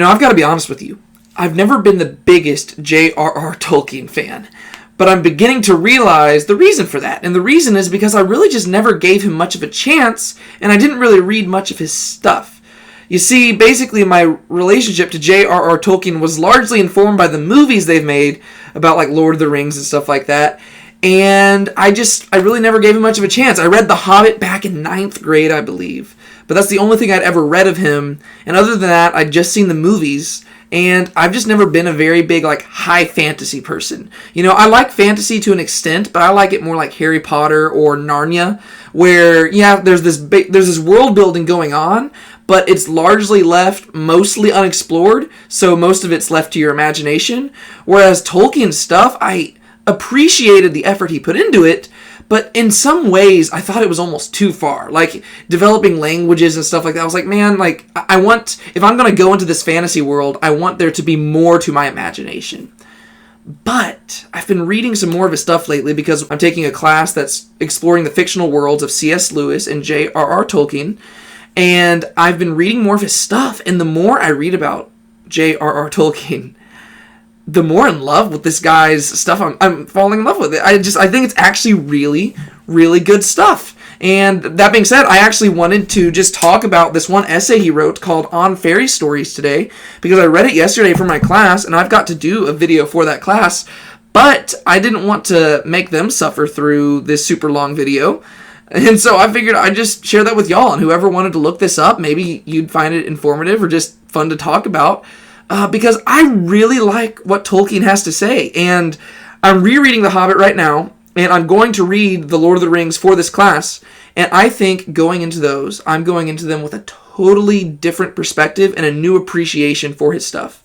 I've got to be honest with you. I've never been the biggest J.R.R. Tolkien fan, but I'm beginning to realize the reason for that. And the reason is because I really just never gave him much of a chance, and I didn't really read much of his stuff. You see, basically my relationship to J.R.R. Tolkien was largely informed by the movies they've made about like Lord of the Rings and stuff like that. And I really never gave him much of a chance. I read The Hobbit back in 9th grade, I believe. But that's the only thing I'd ever read of him. And other than that, I'd just seen the movies. And I've just never been a very big, like, high fantasy person. I like fantasy to an extent, but I like it more like Harry Potter or Narnia, where, there's this world building going on, but it's largely left mostly unexplored, so most of it's left to your imagination. Whereas Tolkien's stuff, I appreciated the effort he put into it, but in some ways, I thought it was almost too far. Like, developing languages and stuff like that. I was like, man, like, if I'm going to go into this fantasy world, I want there to be more to my imagination. But I've been reading some more of his stuff lately because I'm taking a class that's exploring the fictional worlds of C.S. Lewis and J.R.R. Tolkien. And I've been reading more of his stuff. And the more I read about J.R.R. Tolkien, the more in love with this guy's stuff I'm falling in love with it. I think it's actually really, really good stuff. And that being said, I actually wanted to just talk about this one essay he wrote called On Fairy Stories today, because I read it yesterday for my class, and I've got to do a video for that class, but I didn't want to make them suffer through this super long video. And so I figured I'd just share that with y'all, and whoever wanted to look this up, maybe you'd find it informative or just fun to talk about. Because I really like what Tolkien has to say. And I'm rereading The Hobbit right now, and I'm going to read The Lord of the Rings for this class. And I think I'm going into them with a totally different perspective and a new appreciation for his stuff.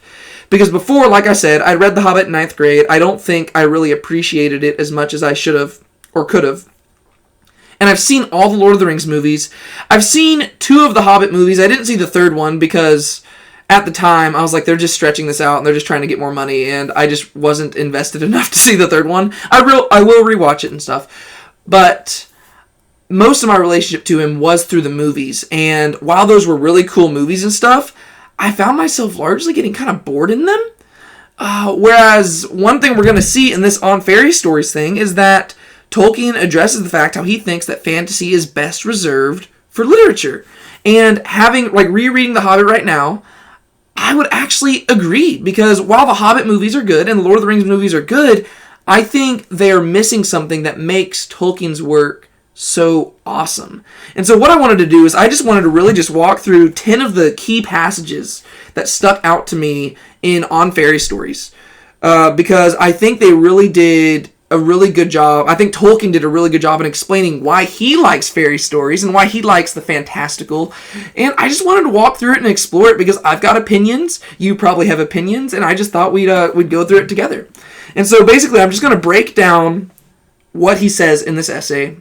Because before, like I said, I read The Hobbit in 9th grade. I don't think I really appreciated it as much as I should have or could have. And I've seen all the Lord of the Rings movies. I've seen 2 of the Hobbit movies. I didn't see the 3rd one because at the time, I was like, they're just stretching this out, and they're just trying to get more money, and I just wasn't invested enough to see the 3rd one. I will rewatch it and stuff, but most of my relationship to him was through the movies, and while those were really cool movies and stuff, I found myself largely getting kind of bored in them. Whereas one thing we're going to see in this On Fairy Stories thing is that Tolkien addresses the fact how he thinks that fantasy is best reserved for literature. And rereading The Hobbit right now, I would actually agree, because while the Hobbit movies are good and the Lord of the Rings movies are good, I think they're missing something that makes Tolkien's work so awesome. And so what I wanted to do is I just wanted to really just walk through 10 of the key passages that stuck out to me in On Fairy Stories, because I think they really did a really good job. I think Tolkien did a really good job in explaining why he likes fairy stories and why he likes the fantastical. And I just wanted to walk through it and explore it because I've got opinions. You probably have opinions, and I just thought we'd go through it together. And so basically, I'm just going to break down what he says in this essay.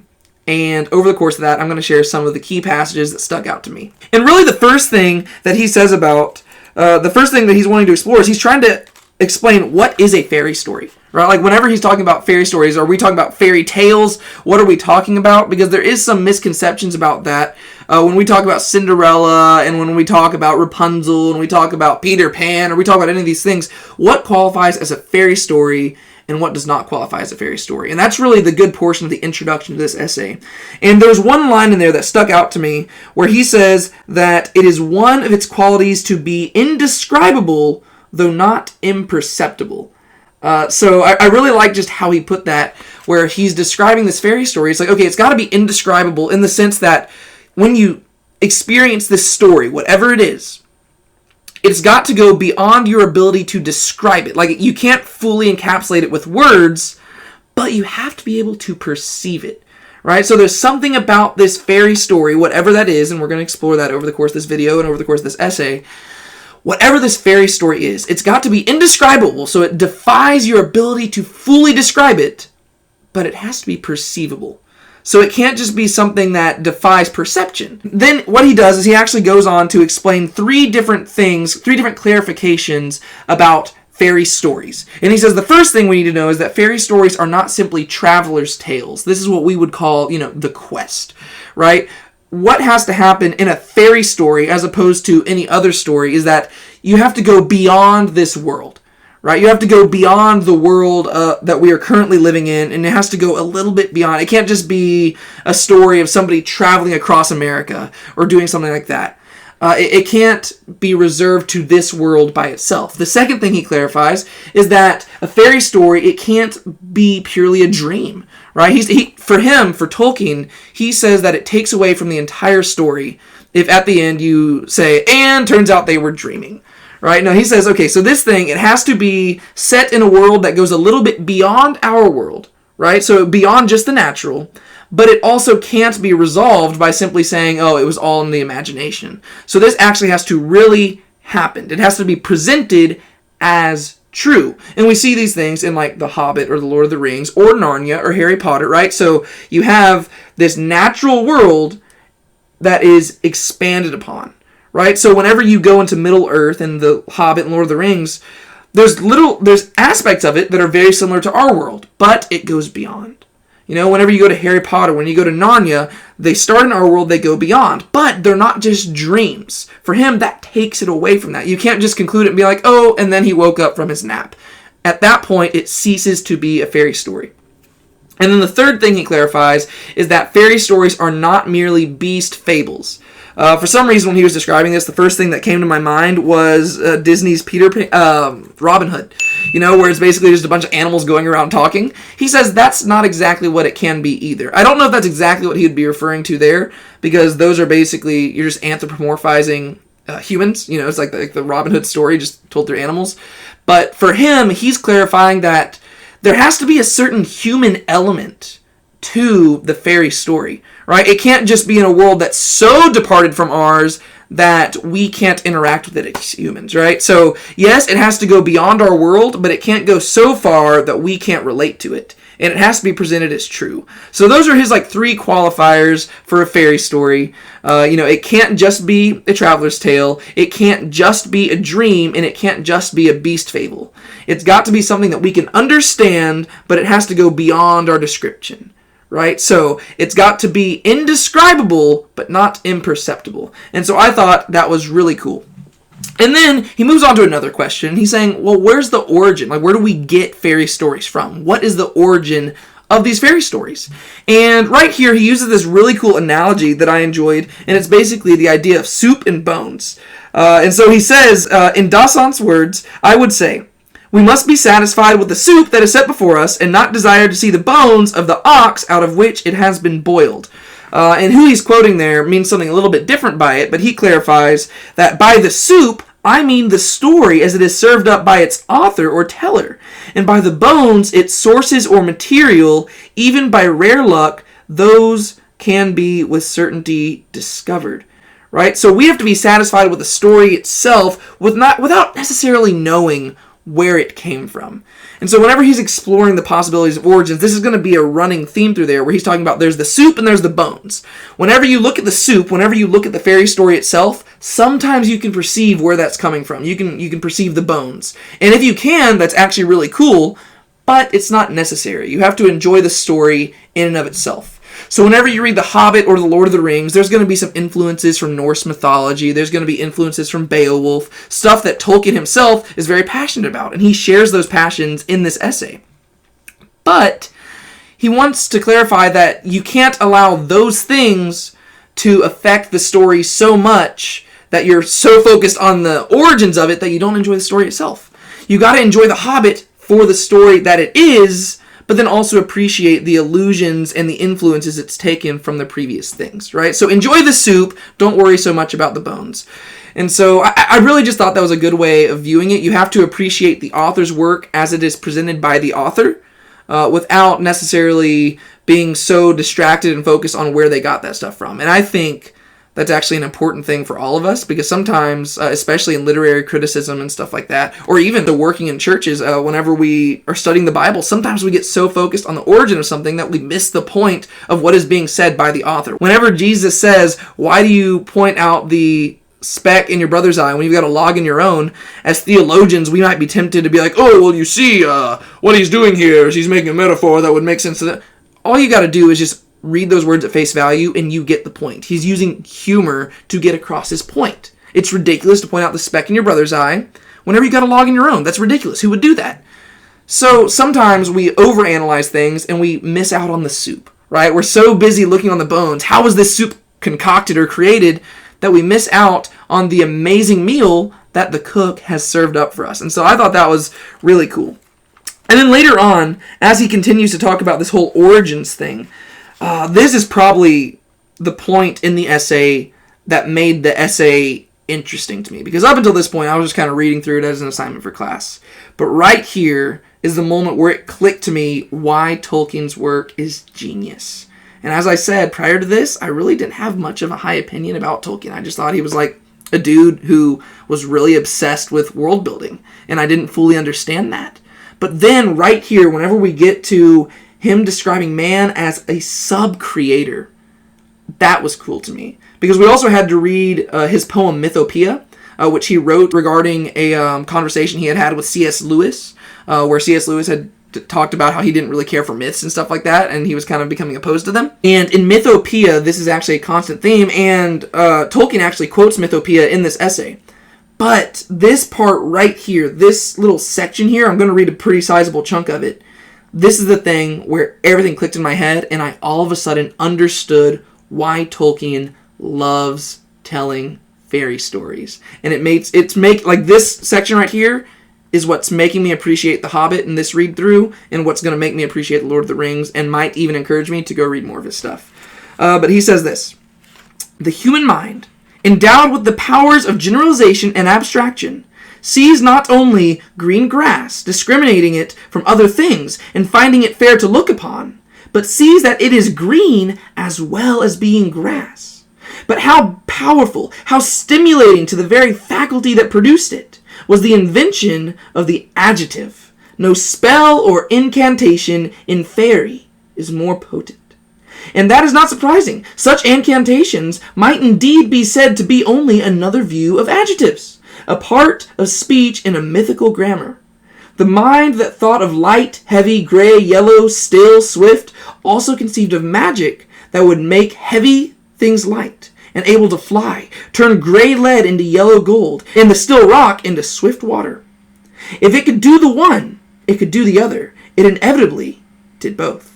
And over the course of that, I'm going to share some of the key passages that stuck out to me. And really, the first thing that he says about the first thing that he's wanting to explore is he's trying to explain what is a fairy story, right? Like, whenever he's talking about fairy stories, are we talking about fairy tales? What are we talking about? Because there is some misconceptions about that. When we talk about Cinderella, and when we talk about Rapunzel, and we talk about Peter Pan, or we talk about any of these things, what qualifies as a fairy story and what does not qualify as a fairy story? And that's really the good portion of the introduction to this essay. And there's one line in there that stuck out to me where he says that it is one of its qualities to be indescribable, though not imperceptible. So I really like just how he put that, where he's describing this fairy story. It's like, okay, it's got to be indescribable in the sense that when you experience this story, whatever it is, it's got to go beyond your ability to describe it. Like, you can't fully encapsulate it with words, but you have to be able to perceive it, right? So there's something about this fairy story, whatever that is, and we're going to explore that over the course of this video and over the course of this essay. Whatever this fairy story is, it's got to be indescribable, so it defies your ability to fully describe it, but it has to be perceivable. So it can't just be something that defies perception. Then what he does is he actually goes on to explain 3 different things, 3 different clarifications about fairy stories. And he says the first thing we need to know is that fairy stories are not simply traveler's tales. This is what we would call, the quest, right? what has to happen in a fairy story as opposed to any other story is that you have to go beyond this world, right? You have to go beyond the world that we are currently living in, and it has to go a little bit beyond. It can't just be a story of somebody traveling across America or doing something like that. It can't be reserved to this world by itself. The second thing he clarifies is that a fairy story, it can't be purely a dream, right? For Tolkien, he says that it takes away from the entire story if at the end you say, and turns out they were dreaming, right? No, he says, okay, so this thing, it has to be set in a world that goes a little bit beyond our world, right? So beyond just the natural, but it also can't be resolved by simply saying, oh, it was all in the imagination. So this actually has to really happen. It has to be presented as true. And we see these things in like The Hobbit or The Lord of the Rings or Narnia or Harry Potter, right? So you have this natural world that is expanded upon, right? So whenever you go into Middle Earth and The Hobbit and Lord of the Rings, there's aspects of it that are very similar to our world, but it goes beyond. You know, whenever you go to Harry Potter, when you go to Narnia, they start in our world, they go beyond. But they're not just dreams. For him, that takes it away from that. You can't just conclude it and be like, oh, and then he woke up from his nap. At that point, it ceases to be a fairy story. And then the third thing he clarifies is that fairy stories are not merely beast-fables. For some reason, when he was describing this, the first thing that came to my mind was Disney's Robin Hood. You know, where it's basically just a bunch of animals going around talking. He says that's not exactly what it can be either. I don't know if that's exactly what he would be referring to there, because those are basically, you're just anthropomorphizing humans. You know, it's like the Robin Hood story just told through animals. But for him, he's clarifying that there has to be a certain human element to the fairy story, right? It can't just be in a world that's so departed from ours that we can't interact with it as humans, right? So, yes, it has to go beyond our world, but it can't go so far that we can't relate to it. And it has to be presented as true. So those are his three qualifiers for a fairy story. It can't just be a traveler's tale. It can't just be a dream, and it can't just be a beast fable. It's got to be something that we can understand, but it has to go beyond our description. Right? So it's got to be indescribable, but not imperceptible. And so I thought that was really cool. And then he moves on to another question. He's saying, well, where's the origin? Where do we get fairy stories from? What is the origin of these fairy stories? And right here, he uses this really cool analogy that I enjoyed, and it's basically the idea of soup and bones. And so he says, in Dasant's words, I would say, we must be satisfied with the soup that is set before us, and not desire to see the bones of the ox out of which it has been boiled. And who he's quoting there means something a little bit different by it, but he clarifies that by the soup, I mean the story as it is served up by its author or teller, and by the bones, its sources or material, even by rare luck, those can be with certainty discovered. Right? So we have to be satisfied with the story itself without necessarily knowing where it came from. And so whenever he's exploring the possibilities of origins, this is going to be a running theme through there where he's talking about there's the soup and there's the bones. Whenever you look at the soup, whenever you look at the fairy story itself, sometimes you can perceive where that's coming from. You can perceive the bones. And if you can, that's actually really cool, but it's not necessary. You have to enjoy the story in and of itself. So whenever you read The Hobbit or The Lord of the Rings, there's going to be some influences from Norse mythology. There's going to be influences from Beowulf, stuff that Tolkien himself is very passionate about, and he shares those passions in this essay. But he wants to clarify that you can't allow those things to affect the story so much that you're so focused on the origins of it that you don't enjoy the story itself. You got to enjoy The Hobbit for the story that it is, but then also appreciate the allusions and the influences it's taken from the previous things, right? So enjoy the soup, don't worry so much about the bones. And so I really just thought that was a good way of viewing it. You have to appreciate the author's work as it is presented by the author, without necessarily being so distracted and focused on where they got that stuff from. And I think that's actually an important thing for all of us, because sometimes, especially in literary criticism and stuff like that, or even the working in churches, whenever we are studying the Bible, sometimes we get so focused on the origin of something that we miss the point of what is being said by the author. Whenever Jesus says, why do you point out the speck in your brother's eye when you've got a log in your own, as theologians, we might be tempted to be like, oh, well, you see, what he's doing here is he's making a metaphor that would make sense to that. All you got to do is just read those words at face value and you get the point. He's using humor to get across his point. It's ridiculous to point out the speck in your brother's eye whenever you got a log in your own. That's ridiculous. Who would do that? So sometimes we overanalyze things and we miss out on the soup, right? We're so busy looking on the bones. How was this soup concocted or created that we miss out on the amazing meal that the cook has served up for us? And so I thought that was really cool. And then later on, as he continues to talk about this whole origins thing, this is probably the point in the essay that made the essay interesting to me. Because up until this point, I was just kind of reading through it as an assignment for class. But right here is the moment where it clicked to me why Tolkien's work is genius. And as I said, prior to this, I really didn't have much of a high opinion about Tolkien. I just thought he was like a dude who was really obsessed with world building. And I didn't fully understand that. But then right here, whenever we get to him describing man as a sub-creator, that was cool to me. Because we also had to read his poem Mythopoeia, which he wrote regarding a conversation he had had with C.S. Lewis, where C.S. Lewis had talked about how he didn't really care for myths and stuff like that, and he was kind of becoming opposed to them. And in Mythopoeia, this is actually a constant theme, and Tolkien actually quotes Mythopoeia in this essay. But this part right here, this little section here, I'm going to read a pretty sizable chunk of it. This is the thing where everything clicked in my head, and I all of a sudden understood why Tolkien loves telling fairy stories. And like this section right here is what's making me appreciate The Hobbit in this read through, and what's going to make me appreciate The Lord of the Rings, and might even encourage me to go read more of his stuff. But he says this: the human mind, endowed with the powers of generalization and abstraction, sees not only green grass, discriminating it from other things and finding it fair to look upon, but sees that it is green as well as being grass. But how powerful, how stimulating to the very faculty that produced it was the invention of the adjective. No spell or incantation in fairy is more potent. And that is not surprising. Such incantations might indeed be said to be only another view of adjectives, a part of speech in a mythical grammar. The mind that thought of light, heavy, gray, yellow, still, swift, also conceived of magic that would make heavy things light and able to fly, turn gray lead into yellow gold, and the still rock into swift water. If it could do the one, it could do the other. It inevitably did both.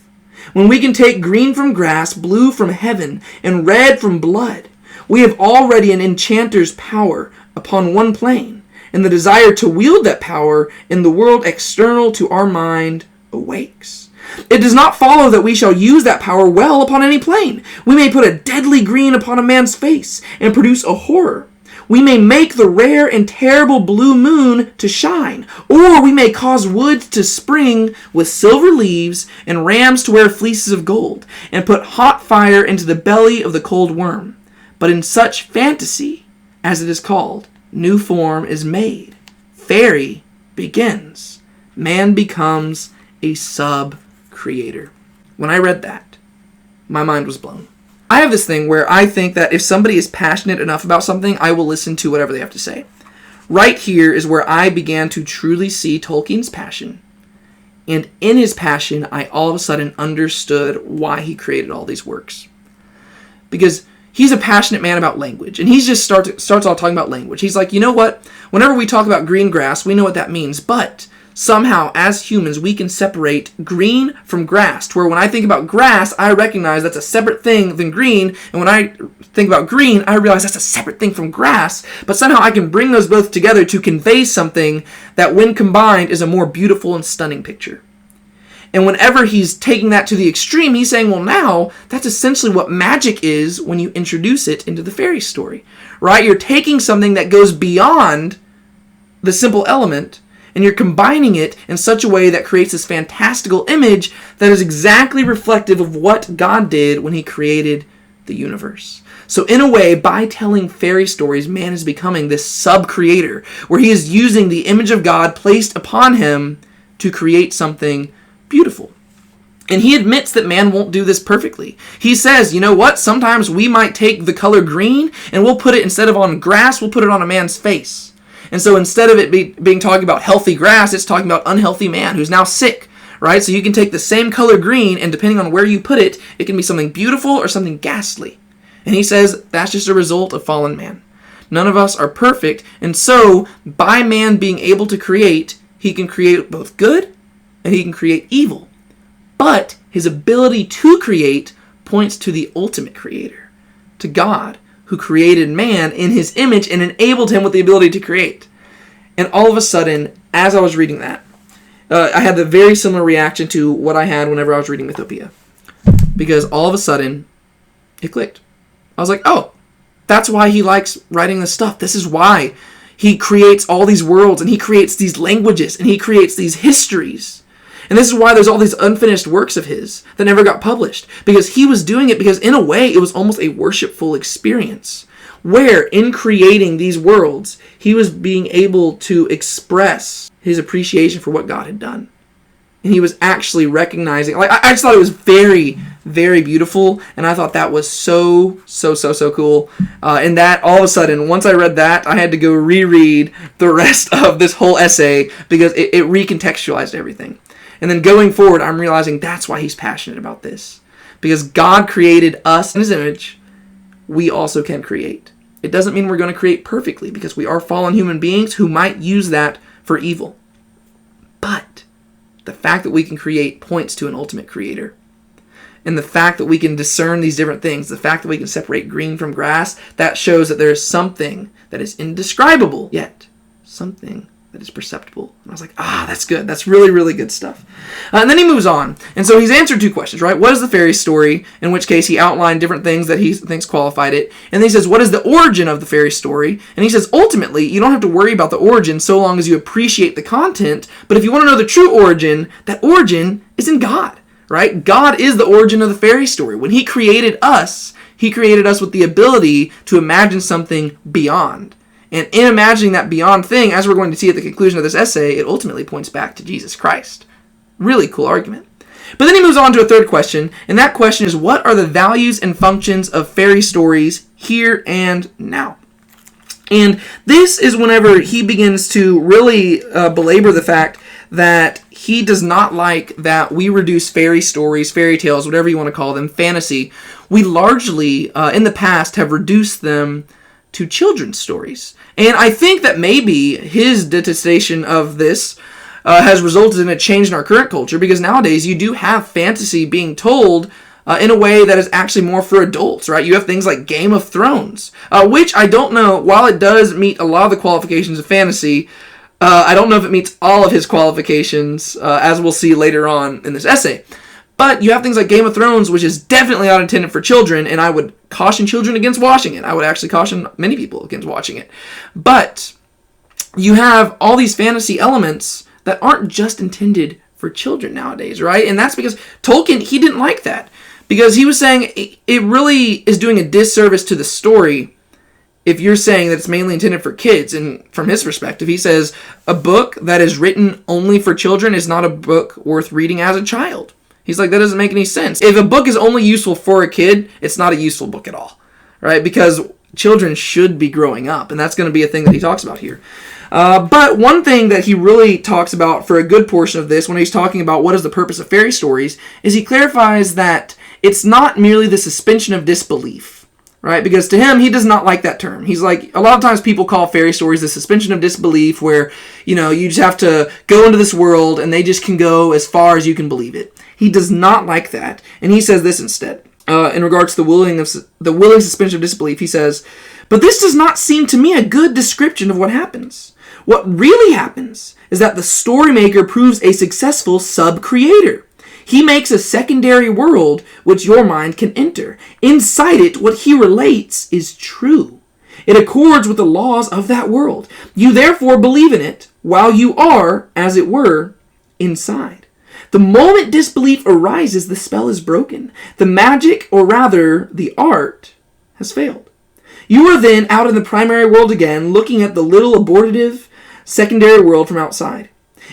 When we can take green from grass, blue from heaven, and red from blood, we have already an enchanter's power upon one plane, and the desire to wield that power in the world external to our mind awakes. It does not follow that we shall use that power well upon any plane. We may put a deadly green upon a man's face and produce a horror. We may make the rare and terrible blue moon to shine, or we may cause woods to spring with silver leaves and rams to wear fleeces of gold, and put hot fire into the belly of the cold worm. But in such fantasy, as it is called, new form is made. Fairy begins. Man becomes a sub-creator. When I read that, my mind was blown. I have this thing where I think that if somebody is passionate enough about something, I will listen to whatever they have to say. Right here is where I began to truly see Tolkien's passion. And in his passion, I all of a sudden understood why he created all these works. Because he's a passionate man about language. And he just starts all talking about language. He's like, you know what? Whenever we talk about green grass, we know what that means. But somehow, as humans, we can separate green from grass, to where when I think about grass, I recognize that's a separate thing than green, and when I think about green, I realize that's a separate thing from grass, but somehow I can bring those both together to convey something that, when combined, is a more beautiful and stunning picture. And whenever he's taking that to the extreme, he's saying, well, now, that's essentially what magic is when you introduce it into the fairy story, right? You're taking something that goes beyond the simple element, and you're combining it in such a way that creates this fantastical image that is exactly reflective of what God did when he created the universe. So in a way, by telling fairy stories, man is becoming this sub-creator, where he is using the image of God placed upon him to create something beautiful. And he admits that man won't do this perfectly. He says, you know what? Sometimes we might take the color green and we'll put it, instead of on grass, we'll put it on a man's face. And so instead of it being talking about healthy grass, it's talking about unhealthy man who's now sick, right? So you can take the same color green, and depending on where you put it, it can be something beautiful or something ghastly. And he says that's just a result of fallen man. None of us are perfect, and so by man being able to create, he can create both good and he can create evil. But his ability to create points to the ultimate creator, to God, who created man in his image and enabled him with the ability to create. And all of a sudden, as I was reading that, I had the very similar reaction to what I had whenever I was reading Mythopia. Because all of a sudden, it clicked. I was like, oh, that's why he likes writing this stuff. This is why he creates all these worlds, and he creates these languages, and he creates these histories. And this is why there's all these unfinished works of his that never got published. Because he was doing it because, in a way, it was almost a worshipful experience. Where, in creating these worlds, he was being able to express his appreciation for what God had done. And he was actually recognizing, I just thought it was very, very beautiful, and I thought that was so cool. And that, all of a sudden, once I read that, I had to go reread the rest of this whole essay, because it recontextualized everything. And then going forward, I'm realizing that's why he's passionate about this. Because God created us in his image, we also can create. It doesn't mean we're going to create perfectly, because we are fallen human beings who might use that for evil. But the fact that we can create points to an ultimate creator. And the fact that we can discern these different things, the fact that we can separate green from grass, that shows that there is something that is indescribable, yet something that is perceptible. And I was like, that's good. That's really, really good stuff. And then he moves on. And so he's answered two questions, right? What is the fairy story? In which case he outlined different things that he thinks qualified it. And then he says, what is the origin of the fairy story? And he says, ultimately, you don't have to worry about the origin so long as you appreciate the content. But if you want to know the true origin, that origin is in God, right? God is the origin of the fairy story. When he created us with the ability to imagine something beyond. And in imagining that beyond thing, as we're going to see at the conclusion of this essay, it ultimately points back to Jesus Christ. Really cool argument. But then he moves on to a third question, and that question is, what are the values and functions of fairy stories here and now? And this is whenever he begins to really belabor the fact that he does not like that we reduce fairy stories, fairy tales, whatever you want to call them, fantasy. We largely, in the past, have reduced them to children's stories. And I think that maybe his detestation of this has resulted in a change in our current culture, because nowadays you do have fantasy being told in a way that is actually more for adults, right? You have things like Game of Thrones, which I don't know, while it does meet a lot of the qualifications of fantasy, I don't know if it meets all of his qualifications, as we'll see later on in this essay. But you have things like Game of Thrones, which is definitely not intended for children, and I would caution children against watching it. I would actually caution many people against watching it. But you have all these fantasy elements that aren't just intended for children nowadays, right? And that's because Tolkien, he didn't like that. Because he was saying it really is doing a disservice to the story if you're saying that it's mainly intended for kids. And from his perspective, he says a book that is written only for children is not a book worth reading as a child. He's like, that doesn't make any sense. If a book is only useful for a kid, it's not a useful book at all, right? Because children should be growing up, and that's going to be a thing that he talks about here. But one thing that he really talks about for a good portion of this, when he's talking about what is the purpose of fairy stories, is he clarifies that it's not merely the suspension of disbelief, right? Because to him, he does not like that term. He's like, a lot of times people call fairy stories the suspension of disbelief, where, you just have to go into this world and they just can go as far as you can believe it. He does not like that, and he says this instead. In regards to the willing suspension of disbelief, he says, but this does not seem to me a good description of what happens. What really happens is that the story maker proves a successful sub-creator. He makes a secondary world which your mind can enter. Inside it, what he relates is true. It accords with the laws of that world. You therefore believe in it, while you are, as it were, inside. The moment disbelief arises, the spell is broken. The magic, or rather, the art, has failed. You are then out in the primary world again, looking at the little abortive secondary world from outside.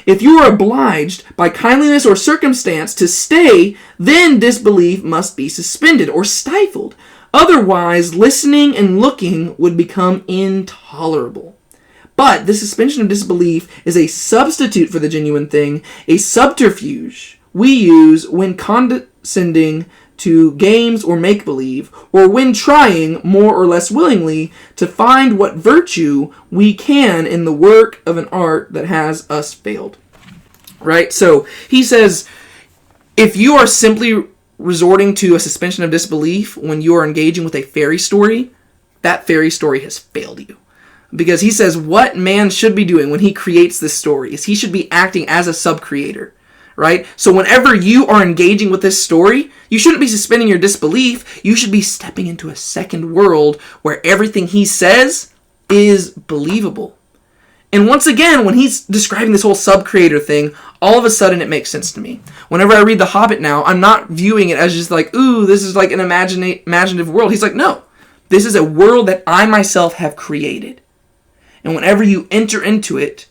If you are obliged by kindliness or circumstance to stay, then disbelief must be suspended or stifled. Otherwise, listening and looking would become intolerable. But the suspension of disbelief is a substitute for the genuine thing, a subterfuge we use when condescending to games or make-believe, or when trying, more or less willingly, to find what virtue we can in the work of an art that has us failed. Right? So he says, if you are simply resorting to a suspension of disbelief when you are engaging with a fairy story, that fairy story has failed you. Because he says what man should be doing when he creates this story is he should be acting as a sub-creator. Right? So whenever you are engaging with this story, you shouldn't be suspending your disbelief. You should be stepping into a second world where everything he says is believable. And once again, when he's describing this whole sub-creator thing, all of a sudden it makes sense to me. Whenever I read The Hobbit now, I'm not viewing it as just like, ooh, this is like an imaginative world. He's like, no, this is a world that I myself have created. And whenever you enter into it,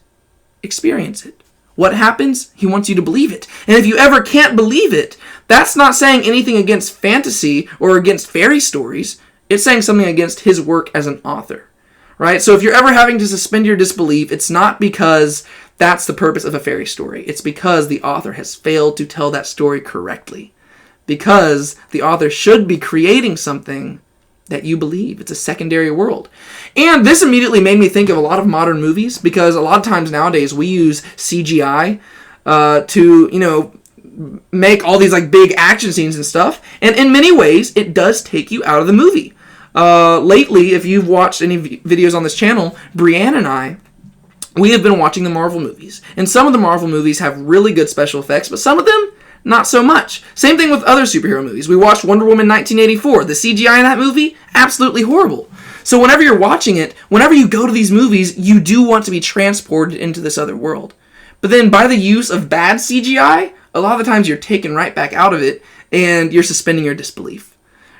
experience it. What happens? He wants you to believe it. And if you ever can't believe it, that's not saying anything against fantasy or against fairy stories. It's saying something against his work as an author. Right? So if you're ever having to suspend your disbelief, it's not because that's the purpose of a fairy story. It's because the author has failed to tell that story correctly. Because the author should be creating something that you believe. It's a secondary world. And this immediately made me think of a lot of modern movies, because a lot of times nowadays we use CGI to, make all these like big action scenes and stuff. And in many ways, it does take you out of the movie. Lately, if you've watched any videos on this channel, Brianne and I, we have been watching the Marvel movies. And some of the Marvel movies have really good special effects, but some of them, not so much. Same thing with other superhero movies. We watched Wonder Woman 1984. The CGI in that movie, absolutely horrible. So whenever you're watching it, whenever you go to these movies, you do want to be transported into this other world. But then by the use of bad CGI, a lot of the times you're taken right back out of it, and you're suspending your disbelief.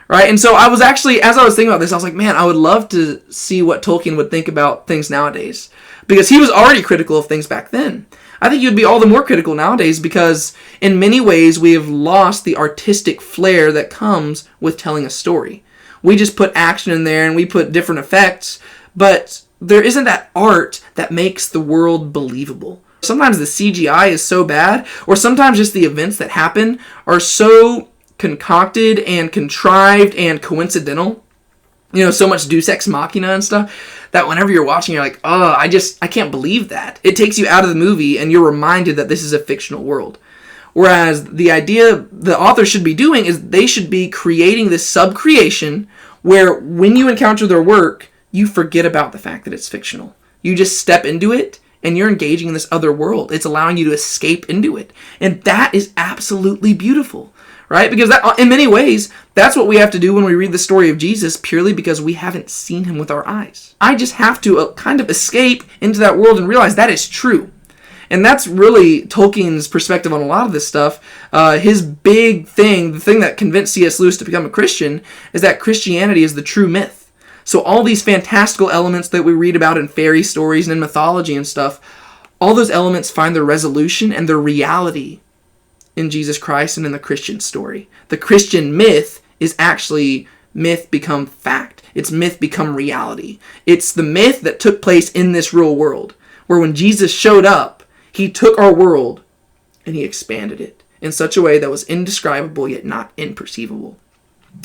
Right? And so I was actually, as I was thinking about this, I was like, man, I would love to see what Tolkien would think about things nowadays. Because he was already critical of things back then. I think you'd be all the more critical nowadays because in many ways we have lost the artistic flair that comes with telling a story. We just put action in there and we put different effects, but there isn't that art that makes the world believable. Sometimes the CGI is so bad, or sometimes just the events that happen are so concocted and contrived and coincidental, so much deus ex machina and stuff, that whenever you're watching, you're like, oh, I can't believe that. It takes you out of the movie and you're reminded that this is a fictional world. Whereas the idea the author should be doing is they should be creating this sub-creation where when you encounter their work, you forget about the fact that it's fictional. You just step into it and you're engaging in this other world. It's allowing you to escape into it. And that is absolutely beautiful. Right? Because that, in many ways, that's what we have to do when we read the story of Jesus, purely because we haven't seen him with our eyes. I just have to kind of escape into that world and realize that is true. And that's really Tolkien's perspective on a lot of this stuff. His big thing, the thing that convinced C.S. Lewis to become a Christian, is that Christianity is the true myth. So all these fantastical elements that we read about in fairy stories and in mythology and stuff, all those elements find their resolution and their reality in Jesus Christ and in the Christian story. The Christian myth is actually myth become fact. It's myth become reality. It's the myth that took place in this real world, where when Jesus showed up, he took our world and he expanded it in such a way that was indescribable yet not imperceivable.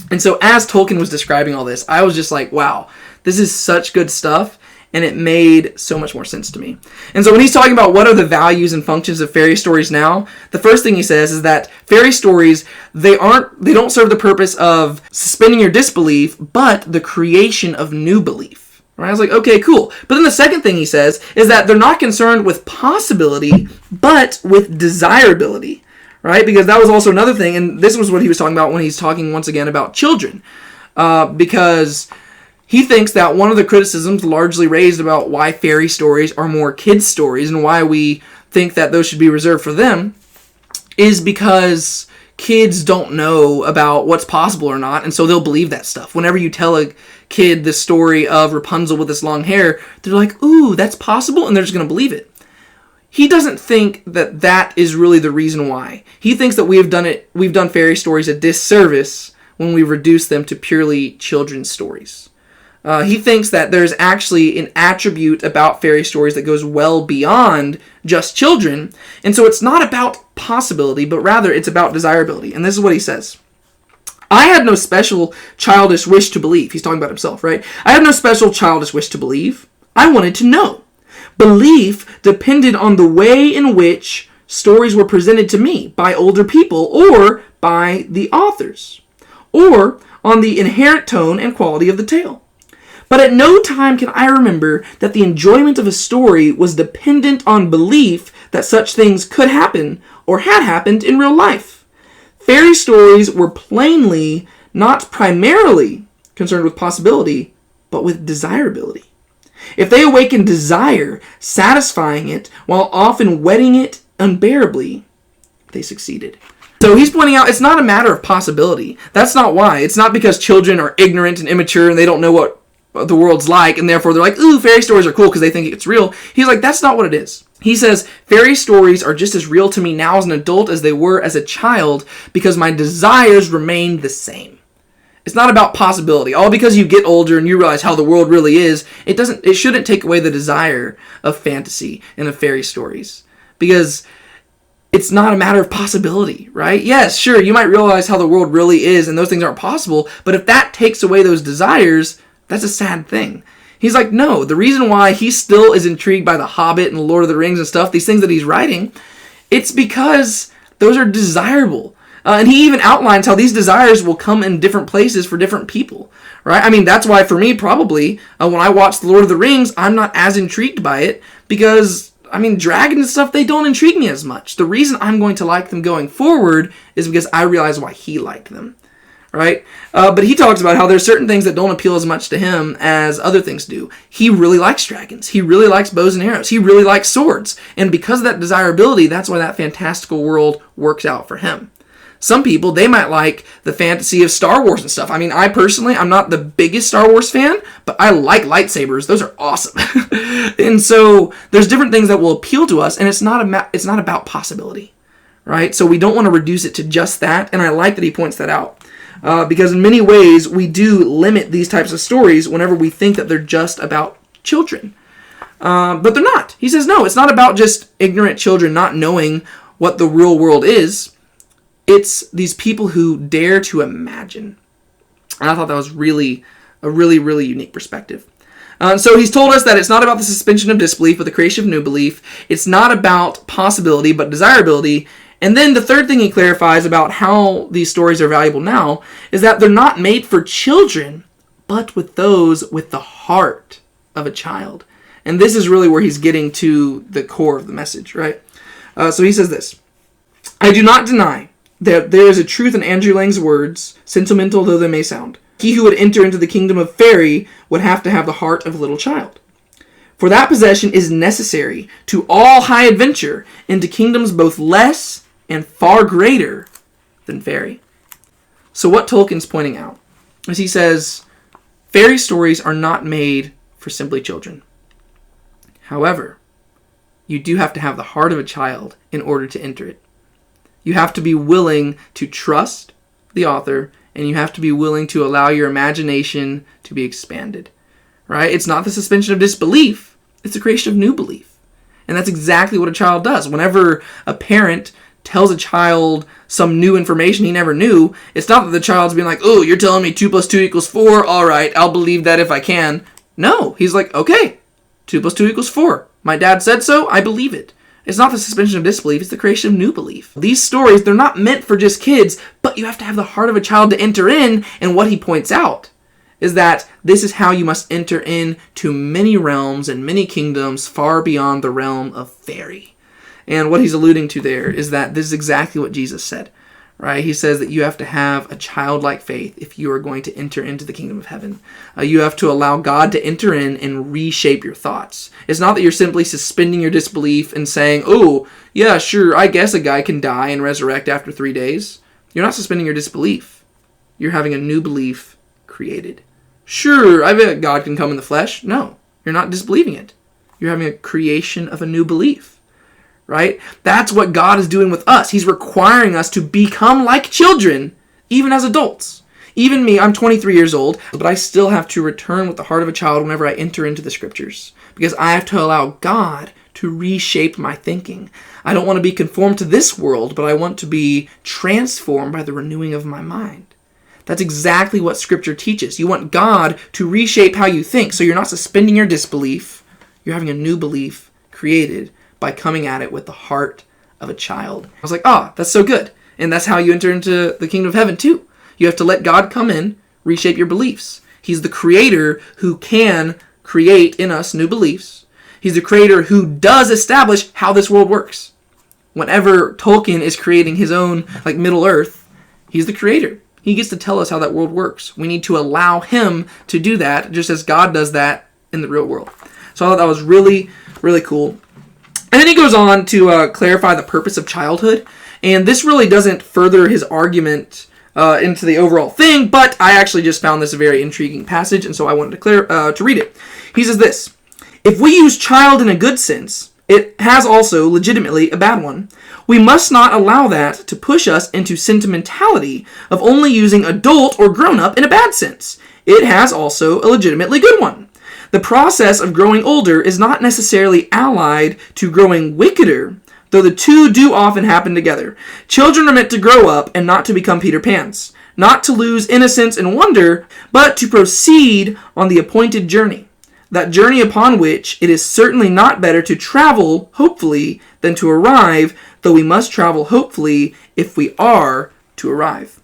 And so as Tolkien was describing all this, I was just like, wow, this is such good stuff. And it made so much more sense to me. And so when he's talking about what are the values and functions of fairy stories now, the first thing he says is that fairy stories, they don't serve the purpose of suspending your disbelief, but the creation of new belief. Right? I was like, okay, cool. But then the second thing he says is that they're not concerned with possibility, but with desirability. Right? Because that was also another thing, and this was what he was talking about when he's talking once again about children. Because he thinks that one of the criticisms largely raised about why fairy stories are more kids' stories and why we think that those should be reserved for them is because kids don't know about what's possible or not, and so they'll believe that stuff. Whenever you tell a kid the story of Rapunzel with this long hair, they're like, ooh, that's possible, and they're just going to believe it. He doesn't think that that is really the reason why. He thinks that we've done fairy stories a disservice when we reduce them to purely children's stories. He thinks that there's actually an attribute about fairy stories that goes well beyond just children. And so it's not about possibility, but rather it's about desirability. And this is what he says. I had no special childish wish to believe. He's talking about himself, right? I had no special childish wish to believe. I wanted to know. Belief depended on the way in which stories were presented to me by older people or by the authors, or on the inherent tone and quality of the tale. But at no time can I remember that the enjoyment of a story was dependent on belief that such things could happen or had happened in real life. Fairy stories were plainly not primarily concerned with possibility, but with desirability. If they awakened desire, satisfying it, while often whetting it unbearably, they succeeded. So he's pointing out it's not a matter of possibility. That's not why. It's not because children are ignorant and immature and they don't know what the world's like, and therefore they're like, ooh, fairy stories are cool because they think it's real. He's like, that's not what it is. He says, fairy stories are just as real to me now as an adult as they were as a child because my desires remain the same. It's not about possibility. All because you get older and you realize how the world really is, it shouldn't take away the desire of fantasy and of fairy stories. Because it's not a matter of possibility, right? Yes, sure, you might realize how the world really is and those things aren't possible, but if that takes away those desires, that's a sad thing. He's like, no, the reason why he still is intrigued by The Hobbit and Lord of the Rings and stuff, these things that he's writing, it's because those are desirable. And he even outlines how these desires will come in different places for different people, right? I mean, that's why for me, probably, when I watch The Lord of the Rings, I'm not as intrigued by it because, I mean, dragons and stuff, they don't intrigue me as much. The reason I'm going to like them going forward is because I realize why he liked them, right? But he talks about how there's certain things that don't appeal as much to him as other things do. He really likes dragons. He really likes bows and arrows. He really likes swords. And because of that desirability, that's why that fantastical world works out for him. Some people, they might like the fantasy of Star Wars and stuff. I mean, I personally, I'm not the biggest Star Wars fan, but I like lightsabers. Those are awesome. And so there's different things that will appeal to us, and it's not about possibility, right? So we don't want to reduce it to just that, and I like that he points that out. Because in many ways, we do limit these types of stories whenever we think that they're just about children. But they're not. He says, no, it's not about just ignorant children not knowing what the real world is. It's these people who dare to imagine. And I thought that was a really unique perspective. So he's told us that it's not about the suspension of disbelief, but the creation of new belief. It's not about possibility, but desirability. And then the third thing he clarifies about how these stories are valuable now is that they're not made for children, but with those with the heart of a child. And this is really where he's getting to the core of the message, right? So he says this: I do not deny that there is a truth in Andrew Lang's words, sentimental though they may sound. He who would enter into the kingdom of fairy would have to have the heart of a little child. For that possession is necessary to all high adventure into kingdoms both less and far greater than fairy. So what Tolkien's pointing out is he says, fairy stories are not made for simply children. However, you do have to have the heart of a child in order to enter it. You have to be willing to trust the author, and you have to be willing to allow your imagination to be expanded, right? It's not the suspension of disbelief. It's the creation of new belief. And that's exactly what a child does. Whenever a parent tells a child some new information he never knew, it's not that the child's being like, oh, you're telling me 2 + 2 = 4. All right, I'll believe that if I can. No, he's like, okay, 2 + 2 = 4. My dad said so, I believe it. It's not the suspension of disbelief, it's the creation of new belief. These stories, they're not meant for just kids, but you have to have the heart of a child to enter in, and what he points out is that this is how you must enter into many realms and many kingdoms far beyond the realm of fairy. And what he's alluding to there is that this is exactly what Jesus said, right? He says that you have to have a childlike faith if you are going to enter into the kingdom of heaven. You have to allow God to enter in and reshape your thoughts. It's not that you're simply suspending your disbelief and saying, oh, yeah, sure, I guess a guy can die and resurrect after 3 days. You're not suspending your disbelief. You're having a new belief created. Sure, I bet God can come in the flesh. No, you're not disbelieving it. You're having a creation of a new belief. Right? That's what God is doing with us. He's requiring us to become like children, even as adults. Even me, I'm 23 years old, but I still have to return with the heart of a child whenever I enter into the scriptures, because I have to allow God to reshape my thinking. I don't want to be conformed to this world, but I want to be transformed by the renewing of my mind. That's exactly what Scripture teaches. You want God to reshape how you think, so you're not suspending your disbelief. You're having a new belief created by coming at it with the heart of a child. I was like, that's so good. And that's how you enter into the kingdom of heaven too. You have to let God come in, reshape your beliefs. He's the creator who can create in us new beliefs. He's the creator who does establish how this world works. Whenever Tolkien is creating his own Middle Earth, he's the creator. He gets to tell us how that world works. We need to allow him to do that, just as God does that in the real world. So I thought that was really, really cool. And then he goes on to clarify the purpose of childhood. And this really doesn't further his argument into the overall thing, but I actually just found this a very intriguing passage, and so I wanted to read it. He says this: "If we use child in a good sense, it has also legitimately a bad one. We must not allow that to push us into sentimentality of only using adult or grown-up in a bad sense. It has also a legitimately good one. The process of growing older is not necessarily allied to growing wickeder, though the two do often happen together. Children are meant to grow up and not to become Peter Pans, not to lose innocence and wonder, but to proceed on the appointed journey. That journey upon which it is certainly not better to travel, hopefully, than to arrive, though we must travel hopefully if we are to arrive."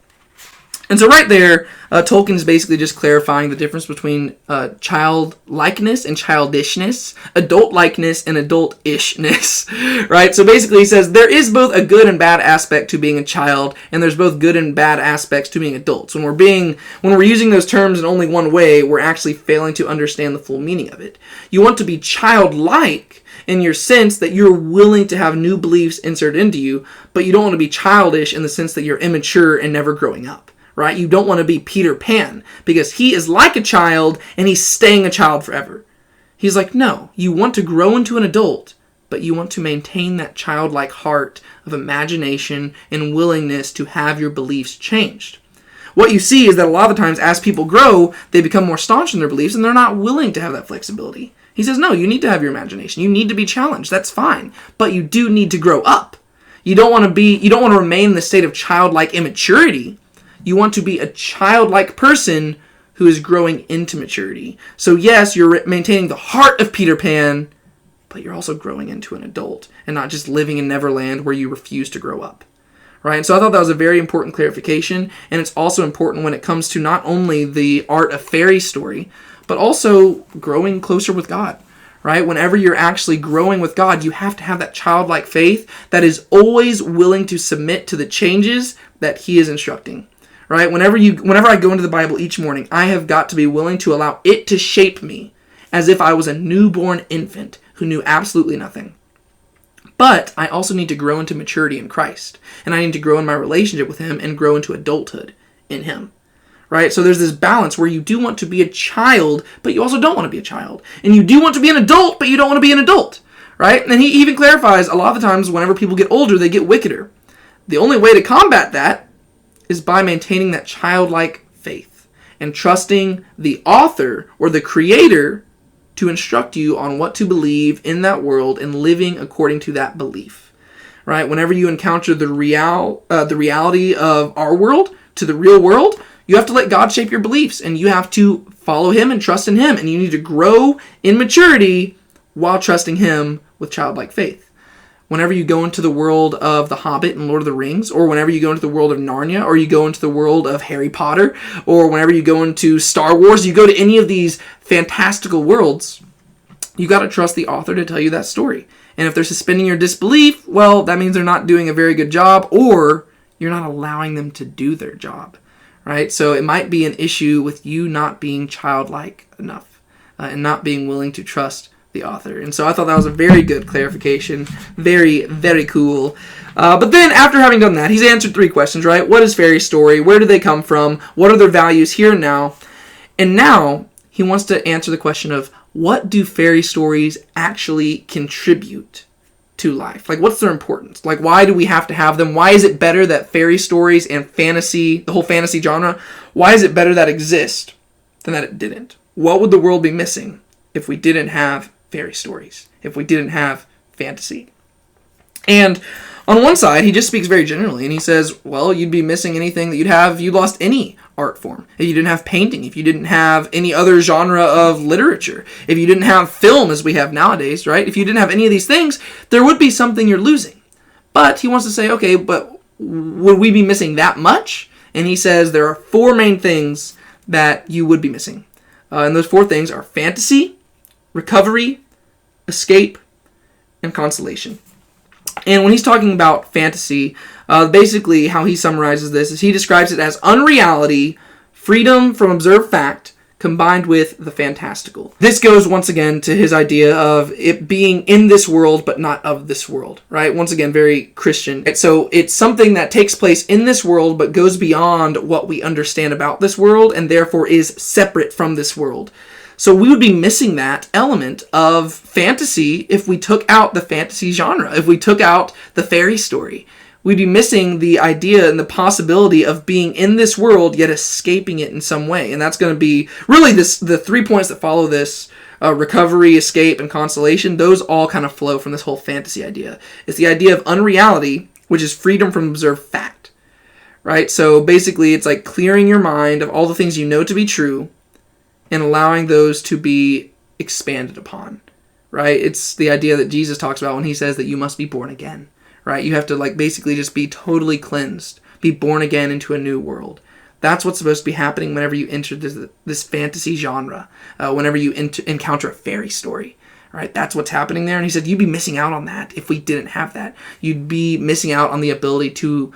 And so right there, Tolkien is basically just clarifying the difference between childlikeness and childishness, adult-likeness and adult-ishness, right? So basically he says there is both a good and bad aspect to being a child, and there's both good and bad aspects to being adults. When we're using those terms in only one way, we're actually failing to understand the full meaning of it. You want to be childlike in your sense that you're willing to have new beliefs inserted into you, but you don't want to be childish in the sense that you're immature and never growing up. Right? You don't want to be Peter Pan, because he is like a child and he's staying a child forever. He's like, no, you want to grow into an adult, but you want to maintain that childlike heart of imagination and willingness to have your beliefs changed. What you see is that a lot of the times as people grow, they become more staunch in their beliefs and they're not willing to have that flexibility. He says, no, you need to have your imagination. You need to be challenged. That's fine. But you do need to grow up. You don't want to remain in the state of childlike immaturity. You want to be a childlike person who is growing into maturity. So yes, you're maintaining the heart of Peter Pan, but you're also growing into an adult and not just living in Neverland where you refuse to grow up. Right? And so I thought that was a very important clarification, and it's also important when it comes to not only the art of fairy story, but also growing closer with God. Right? Whenever you're actually growing with God, you have to have that childlike faith that is always willing to submit to the changes that he is instructing. Right? Whenever I go into the Bible each morning, I have got to be willing to allow it to shape me as if I was a newborn infant who knew absolutely nothing. But I also need to grow into maturity in Christ, and I need to grow in my relationship with him and grow into adulthood in him. Right? So there's this balance where you do want to be a child, but you also don't want to be a child. And you do want to be an adult, but you don't want to be an adult. Right? And he even clarifies a lot of the times whenever people get older, they get wickeder. The only way to combat that is by maintaining that childlike faith and trusting the author or the creator to instruct you on what to believe in that world and living according to that belief. Right? Whenever you encounter the reality of our world to the real world, you have to let God shape your beliefs, and you have to follow him and trust in him, and you need to grow in maturity while trusting him with childlike faith. Whenever you go into the world of The Hobbit and Lord of the Rings, or whenever you go into the world of Narnia, or you go into the world of Harry Potter, or whenever you go into Star Wars, you go to any of these fantastical worlds, you got to trust the author to tell you that story. And if they're suspending your disbelief, well, that means they're not doing a very good job, or you're not allowing them to do their job. Right? So it might be an issue with you not being childlike enough and not being willing to trust the author. And so I thought that was a very good clarification. Very, very cool. But then after having done that, he's answered 3 questions, right? What is fairy story? Where do they come from? What are their values here and now? And now he wants to answer the question of what do fairy stories actually contribute to life? Like, what's their importance? Like, why do we have to have them? Why is it better that fairy stories and fantasy, the whole fantasy genre, why is it better that exist than that it didn't? What would the world be missing if we didn't have fairy stories, if we didn't have fantasy? And on one side, he just speaks very generally, and he says, well, you'd be missing anything that you'd have if you lost any art form. If you didn't have painting, if you didn't have any other genre of literature, if you didn't have film as we have nowadays, right? If you didn't have any of these things, there would be something you're losing. But he wants to say, okay, but would we be missing that much? And he says there are 4 main things that you would be missing. And those 4 things are fantasy, recovery, escape, and consolation. And when he's talking about fantasy, basically how he summarizes this is he describes it as unreality, freedom from observed fact, combined with the fantastical. This goes once again to his idea of it being in this world but not of this world, right? Once again, very Christian. So it's something that takes place in this world but goes beyond what we understand about this world and therefore is separate from this world. So we would be missing that element of fantasy if we took out the fantasy genre, if we took out the fairy story. We'd be missing the idea and the possibility of being in this world yet escaping it in some way. And that's going to be really the 3 points that follow this, recovery, escape, and consolation. Those all kind of flow from this whole fantasy idea. It's the idea of unreality, which is freedom from observed fact, right? So basically it's like clearing your mind of all the things you know to be true and allowing those to be expanded upon, right? It's the idea that Jesus talks about when he says that you must be born again, right? You have to basically just be totally cleansed, be born again into a new world. That's what's supposed to be happening whenever you enter this fantasy genre, whenever you encounter a fairy story, right? That's what's happening there. And he said you'd be missing out on that if we didn't have that. You'd be missing out on the ability to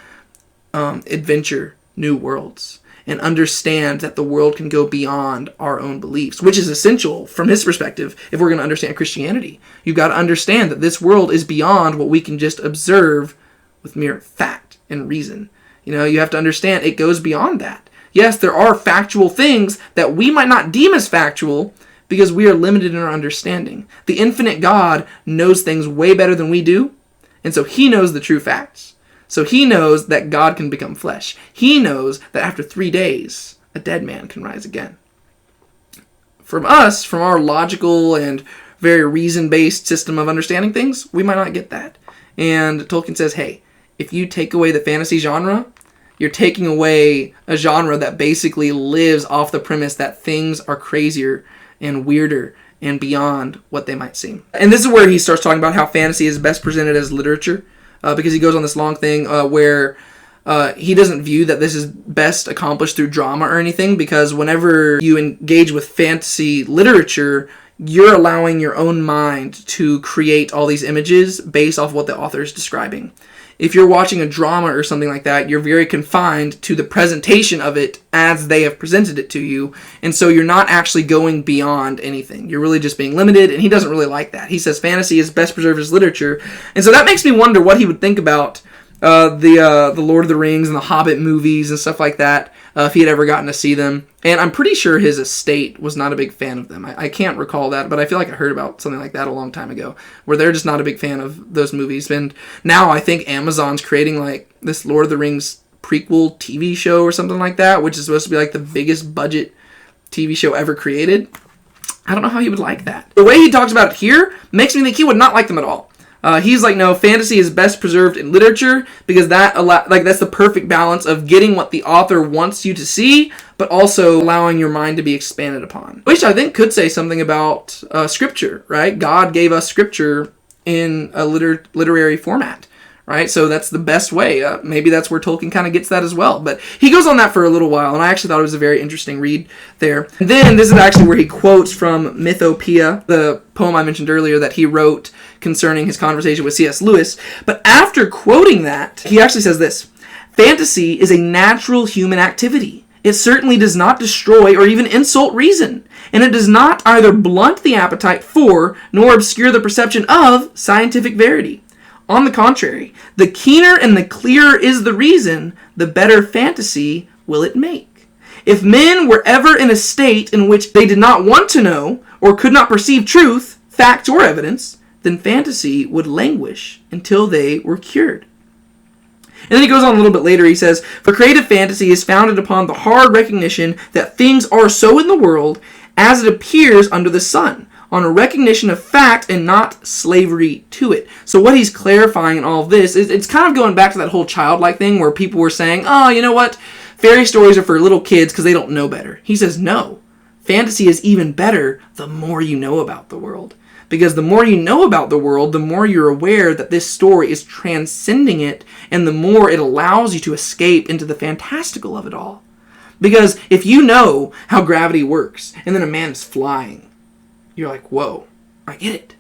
adventure new worlds and understand that the world can go beyond our own beliefs, which is essential from his perspective if we're going to understand Christianity. You've got to understand that this world is beyond what we can just observe with mere fact and reason. You have to understand it goes beyond that. Yes, there are factual things that we might not deem as factual because we are limited in our understanding. The infinite God knows things way better than we do, and so he knows the true facts. So he knows that God can become flesh. He knows that after 3 days, a dead man can rise again. From us, from our logical and very reason-based system of understanding things, we might not get that. And Tolkien says, hey, if you take away the fantasy genre, you're taking away a genre that basically lives off the premise that things are crazier and weirder and beyond what they might seem. And this is where he starts talking about how fantasy is best presented as literature. Because he goes on this long thing where he doesn't view that this is best accomplished through drama or anything, because whenever you engage with fantasy literature, you're allowing your own mind to create all these images based off what the author is describing. If you're watching a drama or something like that, you're very confined to the presentation of it as they have presented it to you, and so you're not actually going beyond anything. You're really just being limited, and he doesn't really like that. He says fantasy is best preserved as literature, and so that makes me wonder what he would think about the Lord of the Rings and the Hobbit movies and stuff like that, if he had ever gotten to see them. And I'm pretty sure his estate was not a big fan of them. I can't recall that, but I feel like I heard about something like that a long time ago, where they're just not a big fan of those movies. And now I think Amazon's creating this Lord of the Rings prequel TV show or something like that, which is supposed to be the biggest budget TV show ever created. I don't know how he would like that. The way he talks about it here makes me think he would not like them at all. He's like, no, fantasy is best preserved in literature because that's the perfect balance of getting what the author wants you to see, but also allowing your mind to be expanded upon. Which I think could say something about scripture, right? God gave us scripture in a literary format, right? So that's the best way. Maybe that's where Tolkien kind of gets that as well. But he goes on that for a little while, and I actually thought it was a very interesting read there. And then this is actually where he quotes from Mythopoeia, the poem I mentioned earlier that he wrote concerning his conversation with C.S. Lewis. But after quoting that, he actually says this: fantasy is a natural human activity. It certainly does not destroy or even insult reason, and it does not either blunt the appetite for nor obscure the perception of scientific verity. On the contrary, the keener and the clearer is the reason, the better fantasy will it make. If men were ever in a state in which they did not want to know or could not perceive truth, fact, or evidence, then fantasy would languish until they were cured. And then he goes on a little bit later, he says, for creative fantasy is founded upon the hard recognition that things are so in the world as it appears under the sun, on a recognition of fact and not slavery to it. So what he's clarifying in all of this is it's kind of going back to that whole childlike thing where people were saying, oh, you know what, fairy stories are for little kids because they don't know better. He says, no, fantasy is even better the more you know about the world. Because the more you know about the world, the more you're aware that this story is transcending it, and the more it allows you to escape into the fantastical of it all. Because if you know how gravity works, and then a man is flying, you're like, whoa, I get it.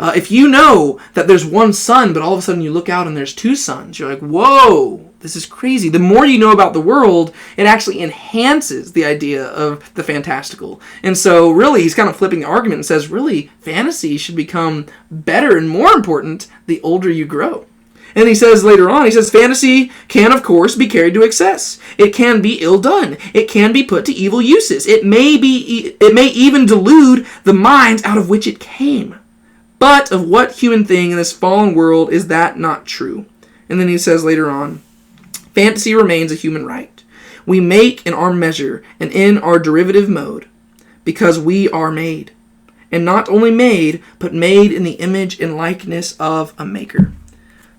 If you know that there's one sun, but all of a sudden you look out and there's two suns, you're like, whoa, this is crazy. The more you know about the world, it actually enhances the idea of the fantastical. And so really, he's kind of flipping the argument and says, really, fantasy should become better and more important the older you grow. And he says later on, he says, fantasy can, of course, be carried to excess. It can be ill done. It can be put to evil uses. It may even delude the minds out of which it came. But of what human thing in this fallen world is that not true? And then he says later on, fantasy remains a human right. We make in our measure and in our derivative mode, because we are made. And not only made, but made in the image and likeness of a maker.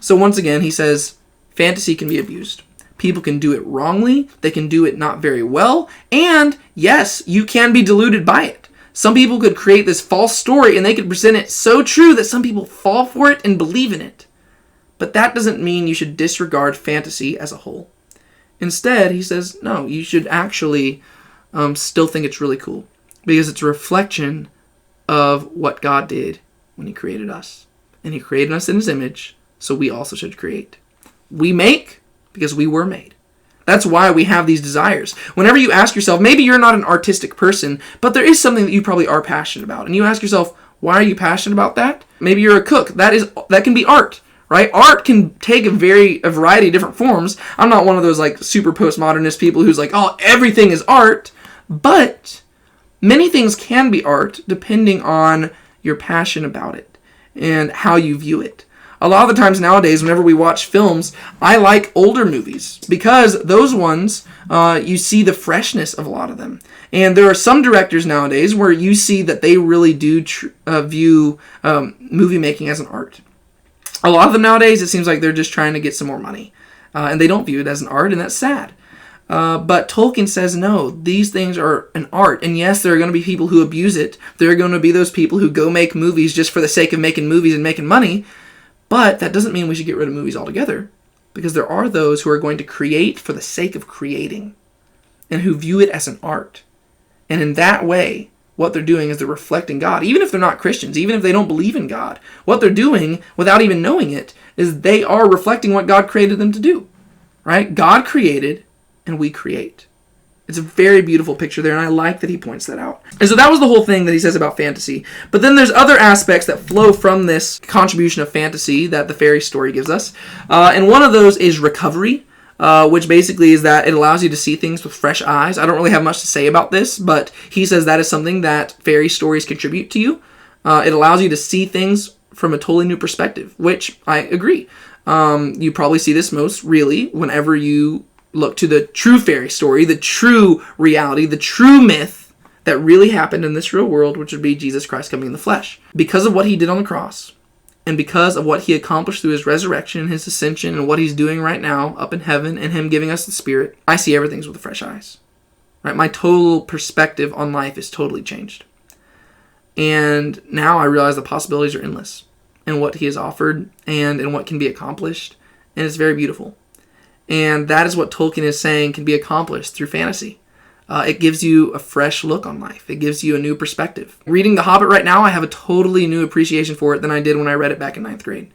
So once again, he says, fantasy can be abused. People can do it wrongly, they can do it not very well, and yes, you can be deluded by it. Some people could create this false story and they could present it so true that some people fall for it and believe in it. But that doesn't mean you should disregard fantasy as a whole. Instead, he says, no, you should actually still think it's really cool because it's a reflection of what God did when he created us. And he created us in his image, so we also should create. We make because we were made. That's why we have these desires. Whenever you ask yourself, maybe you're not an artistic person, but there is something that you probably are passionate about. And you ask yourself, why are you passionate about that? Maybe you're a cook. That can be art, right? Art can take a variety of different forms. I'm not one of those like super postmodernist people who's like, oh, everything is art. But many things can be art depending on your passion about it and how you view it. A lot of the times nowadays, whenever we watch films, I like older movies because those ones, you see the freshness of a lot of them. And there are some directors nowadays where you see that they really do view movie making as an art. A lot of them nowadays, it seems like they're just trying to get some more money. And they don't view it as an art, and that's sad. But Tolkien says, no, these things are an art. And yes, there are going to be people who abuse it. There are going to be those people who go make movies just for the sake of making movies and making money. But that doesn't mean we should get rid of movies altogether, because there are those who are going to create for the sake of creating and who view it as an art. And in that way, what they're doing is they're reflecting God. Even if they're not Christians, even if they don't believe in God, what they're doing without even knowing it is they are reflecting what God created them to do, right? God created and we create. It's a very beautiful picture there, and I like that he points that out. And so that was the whole thing that he says about fantasy. But then there's other aspects that flow from this contribution of fantasy that the fairy story gives us. And one of those is recovery, which basically is that it allows you to see things with fresh eyes. I don't really have much to say about this, but he says that is something that fairy stories contribute to you. It allows you to see things from a totally new perspective, which I agree. You probably see this most really whenever you look to the true fairy story, the true reality, the true myth that really happened in this real world, which would be Jesus Christ coming in the flesh. Because of what he did on the cross, and because of what he accomplished through his resurrection, his ascension, and what he's doing right now up in heaven, and him giving us the Spirit, I see everything with fresh eyes. Right? My total perspective on life is totally changed. And now I realize the possibilities are endless in what he has offered and in what can be accomplished. And it's very beautiful. And that is what Tolkien is saying can be accomplished through fantasy. It gives you a fresh look on life. It gives you a new perspective. Reading The Hobbit right now, I have a totally new appreciation for it than I did when I read it back in 9th grade.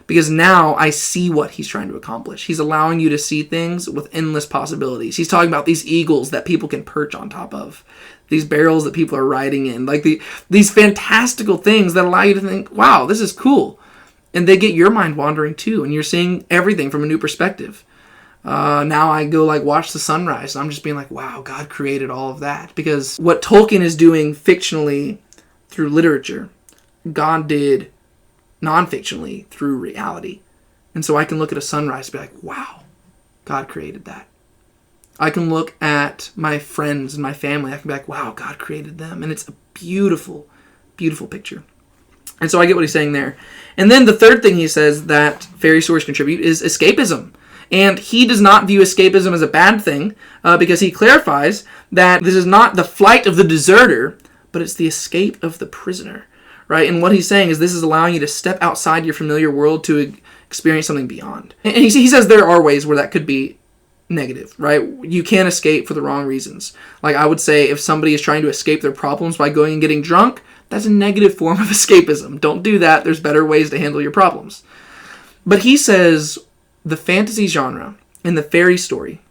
Because now I see what he's trying to accomplish. He's allowing you to see things with endless possibilities. He's talking about these eagles that people can perch on top of. These barrels that people are riding in. Like these fantastical things that allow you to think, wow, this is cool. And they get your mind wandering too. And you're seeing everything from a new perspective. Now I go watch the sunrise, and I'm just being like, wow, God created all of that. Because what Tolkien is doing fictionally through literature, God did non-fictionally through reality. And so I can look at a sunrise and be like, wow, God created that. I can look at my friends and my family. I can be like, wow, God created them. And it's a beautiful, beautiful picture. And so I get what he's saying there. And then the third thing he says that fairy stories contribute is escapism. And he does not view escapism as a bad thing because he clarifies that this is not the flight of the deserter, but it's the escape of the prisoner, right? And what he's saying is this is allowing you to step outside your familiar world to experience something beyond. And he says there are ways where that could be negative, right? You can't escape for the wrong reasons. Like I would say if somebody is trying to escape their problems by going and getting drunk, that's a negative form of escapism. Don't do that. There's better ways to handle your problems. But he says the fantasy genre and the fairy story,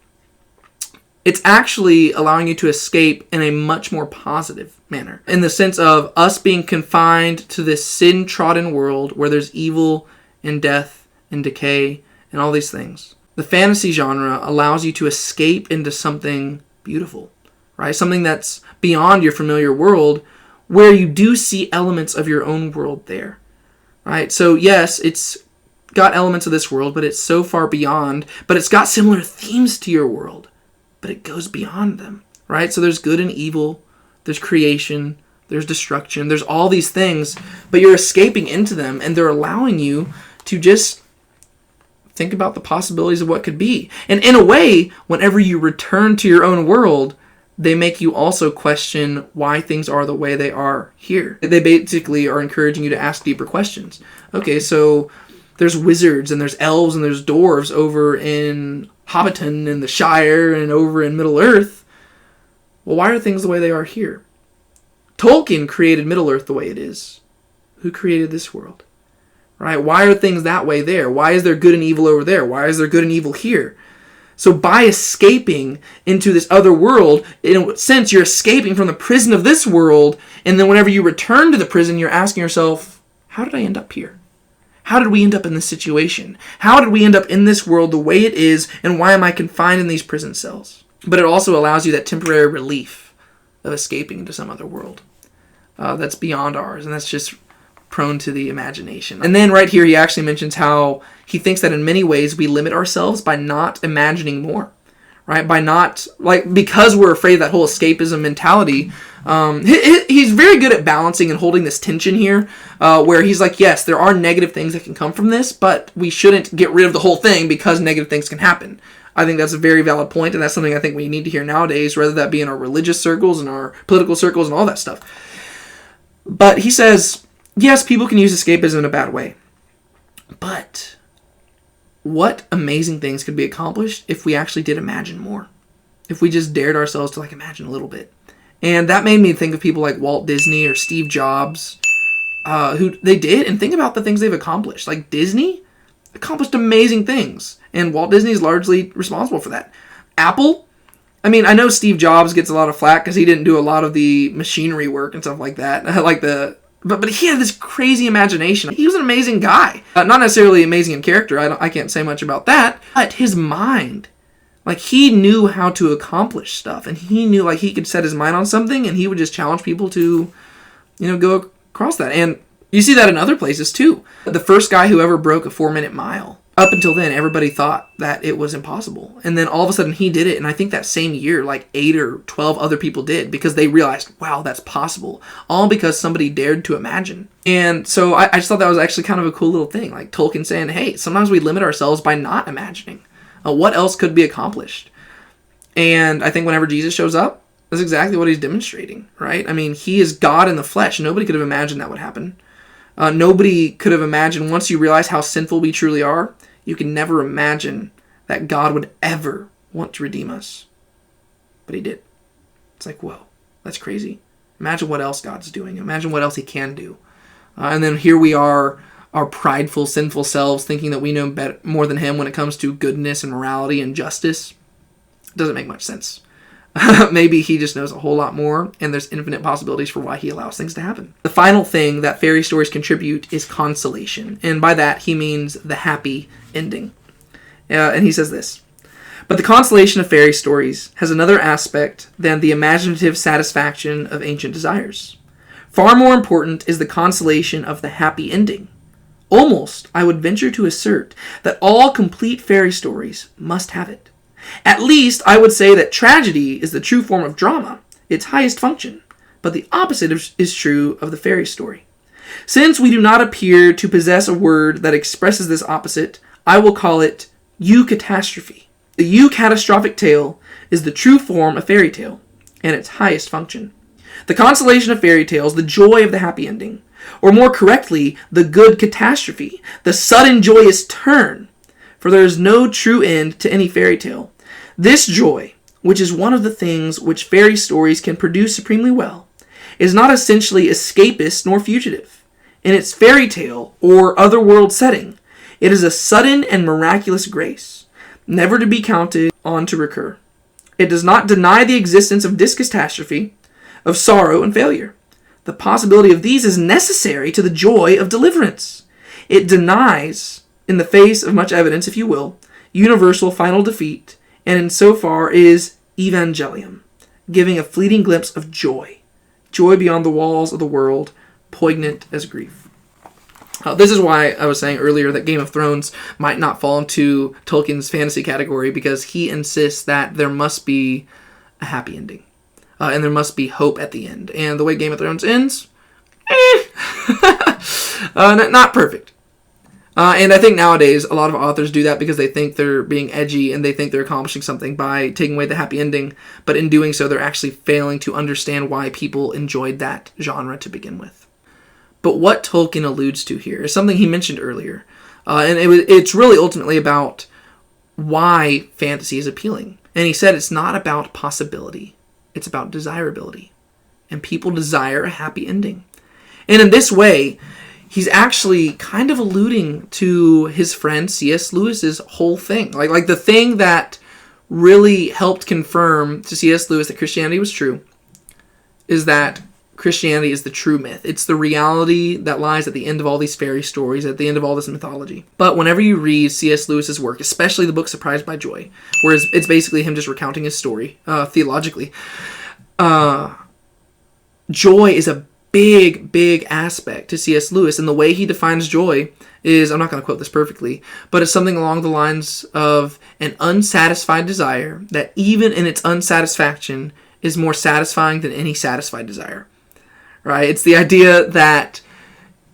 it's actually allowing you to escape in a much more positive manner. In the sense of us being confined to this sin-trodden world where there's evil and death and decay and all these things. The fantasy genre allows you to escape into something beautiful, right? Something that's beyond your familiar world where you do see elements of your own world there, right? So yes, it's got elements of this world, but it's so far beyond, but it's got similar themes to your world, but it goes beyond them, right? So there's good and evil, there's creation, there's destruction, there's all these things, but you're escaping into them and they're allowing you to just think about the possibilities of what could be. And in a way, whenever you return to your own world, they make you also question why things are the way they are here. They basically are encouraging you to ask deeper questions. Okay, so there's wizards and there's elves and there's dwarves over in Hobbiton and the Shire and over in Middle-earth. Well, why are things the way they are here? Tolkien created Middle-earth the way it is. Who created this world? Right? Why are things that way there? Why is there good and evil over there? Why is there good and evil here? So by escaping into this other world, in a sense, you're escaping from the prison of this world, and then whenever you return to the prison, you're asking yourself, how did I end up here? How did we end up in this situation? How did we end up in this world the way it is, and why am I confined in these prison cells? But it also allows you that temporary relief of escaping into some other world that's beyond ours, and that's just prone to the imagination. And then right here he actually mentions how he thinks that in many ways we limit ourselves by not imagining more, right? By not, like, because we're afraid of that whole escapism mentality. He's very good at balancing and holding this tension here, where he's like, yes, there are negative things that can come from this, but we shouldn't get rid of the whole thing because negative things can happen. I think that's a very valid point, and that's something I think we need to hear nowadays, whether that be in our religious circles and our political circles and all that stuff. But he says, yes, people can use escapism in a bad way. But what amazing things could be accomplished if we actually did imagine more? If we just dared ourselves to imagine a little bit. And that made me think of people like Walt Disney or Steve Jobs, who they did, and think about the things they've accomplished. Like Disney accomplished amazing things, and Walt Disney is largely responsible for that. Apple, I mean, I know Steve Jobs gets a lot of flack because he didn't do a lot of the machinery work and stuff like that, But he had this crazy imagination. He was an amazing guy. Not necessarily amazing in character. I can't say much about that. But his mind, he knew how to accomplish stuff. And he knew, he could set his mind on something and he would just challenge people to, go across that. And you see that in other places too. The first guy who ever broke a 4-minute mile. Up until then, everybody thought that it was impossible. And then all of a sudden he did it. And I think that same year, 8 or 12 other people did because they realized, wow, that's possible. All because somebody dared to imagine. And so I just thought that was actually kind of a cool little thing. Like Tolkien saying, hey, sometimes we limit ourselves by not imagining. What else could be accomplished? And I think whenever Jesus shows up, that's exactly what he's demonstrating, right? I mean, he is God in the flesh. Nobody could have imagined that would happen. Nobody could have imagined, once you realize how sinful we truly are, you can never imagine that God would ever want to redeem us. But he did. It's like, whoa, that's crazy. Imagine what else God's doing. Imagine what else he can do. And then here we are, our prideful, sinful selves, thinking that we know better, more than him when it comes to goodness and morality and justice. It doesn't make much sense. Maybe he just knows a whole lot more, and there's infinite possibilities for why he allows things to happen. The final thing that fairy stories contribute is consolation, and by that he means the happy ending. And he says this, but the consolation of fairy stories has another aspect than the imaginative satisfaction of ancient desires. Far more important is the consolation of the happy ending. Almost, I would venture to assert that all complete fairy stories must have it. At least, I would say that tragedy is the true form of drama, its highest function, but the opposite is true of the fairy story. Since we do not appear to possess a word that expresses this opposite, I will call it eucatastrophe. The eucatastrophic tale is the true form of fairy tale, and its highest function. The consolation of fairy tales, the joy of the happy ending, or more correctly, the good catastrophe, the sudden joyous turn, for there is no true end to any fairy tale. This joy, which is one of the things which fairy stories can produce supremely well, is not essentially escapist nor fugitive. In its fairy tale or otherworld setting, it is a sudden and miraculous grace, never to be counted on to recur. It does not deny the existence of discatastrophe, of sorrow and failure. The possibility of these is necessary to the joy of deliverance. It denies, in the face of much evidence, if you will, universal final defeat, and in so far is evangelium, giving a fleeting glimpse of joy beyond the walls of the world, poignant as grief. This is why I was saying earlier that Game of Thrones might not fall into Tolkien's fantasy category, because he insists that there must be a happy ending. And there must be hope at the end. And the way Game of Thrones ends, not perfect. And I think nowadays a lot of authors do that because they think they're being edgy and they think they're accomplishing something by taking away the happy ending. But in doing so, they're actually failing to understand why people enjoyed that genre to begin with. But what Tolkien alludes to here is something he mentioned earlier. And it's really ultimately about why fantasy is appealing. And he said it's not about possibility. It's about desirability. And people desire a happy ending. And in this way, he's actually kind of alluding to his friend C.S. Lewis's whole thing. Like the thing that really helped confirm to C.S. Lewis that Christianity was true is that Christianity is the true myth. It's the reality that lies at the end of all these fairy stories, at the end of all this mythology. But whenever you read C.S. Lewis's work, especially the book Surprised by Joy, where it's basically him just recounting his story theologically, joy is a big aspect to C.S. Lewis. And the way he defines joy is, I'm not going to quote this perfectly, but it's something along the lines of an unsatisfied desire that even in its unsatisfaction is more satisfying than any satisfied desire. Right? It's the idea that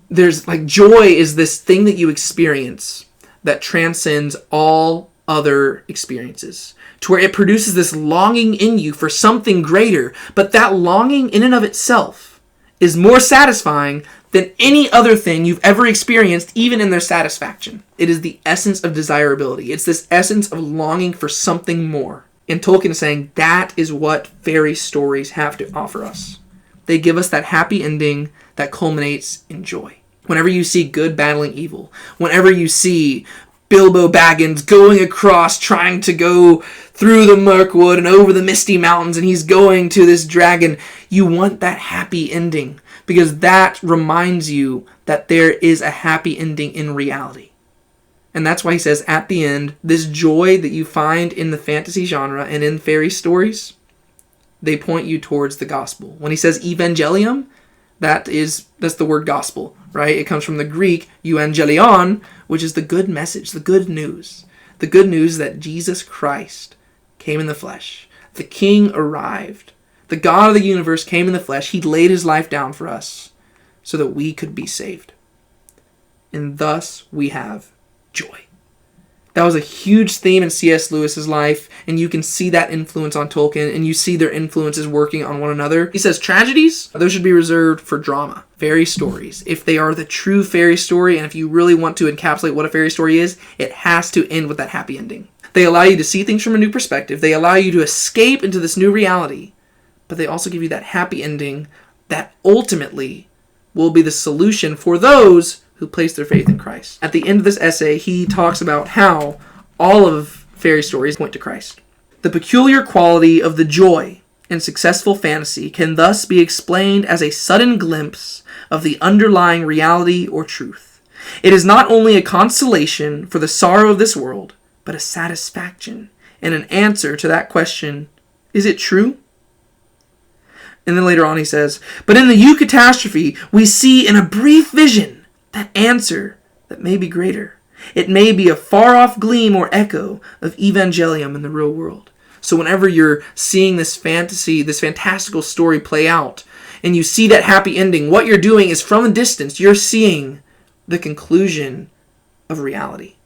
there's joy is this thing that you experience that transcends all other experiences, to where it produces this longing in you for something greater, but that longing in and of itself is more satisfying than any other thing you've ever experienced, even in their satisfaction. It is the essence of desirability. It's this essence of longing for something more. And Tolkien is saying that is what fairy stories have to offer us. They give us that happy ending that culminates in joy. Whenever you see good battling evil, whenever you see Bilbo Baggins going across, trying to go through the Mirkwood and over the Misty Mountains, and he's going to this dragon, you want that happy ending, because that reminds you that there is a happy ending in reality. And that's why he says, at the end, this joy that you find in the fantasy genre and in fairy stories, they point you towards the gospel. When he says evangelium, that's the word gospel, right? It comes from the Greek euangelion, which is the good message, the good news. The good news that Jesus Christ came in the flesh. The King arrived. The God of the universe came in the flesh. He laid his life down for us so that we could be saved. And thus we have joy. That was a huge theme in C.S. Lewis's life, and you can see that influence on Tolkien, and you see their influences working on one another. He says tragedies, those should be reserved for drama. Fairy stories, if they are the true fairy story, and if you really want to encapsulate what a fairy story is, it has to end with that happy ending. They allow you to see things from a new perspective. They allow you to escape into this new reality, but they also give you that happy ending that ultimately will be the solution for those who place their faith in Christ. At the end of this essay, he talks about how all of fairy stories point to Christ. The peculiar quality of the joy in successful fantasy can thus be explained as a sudden glimpse of the underlying reality or truth. It is not only a consolation for the sorrow of this world, but a satisfaction and an answer to that question, is it true? And then later on he says, but in the eucatastrophe, we see in a brief vision that answer that may be greater. It may be a far-off gleam or echo of evangelium in the real world. So whenever you're seeing this fantasy, this fantastical story play out, and you see that happy ending, what you're doing is from a distance, you're seeing the conclusion of reality.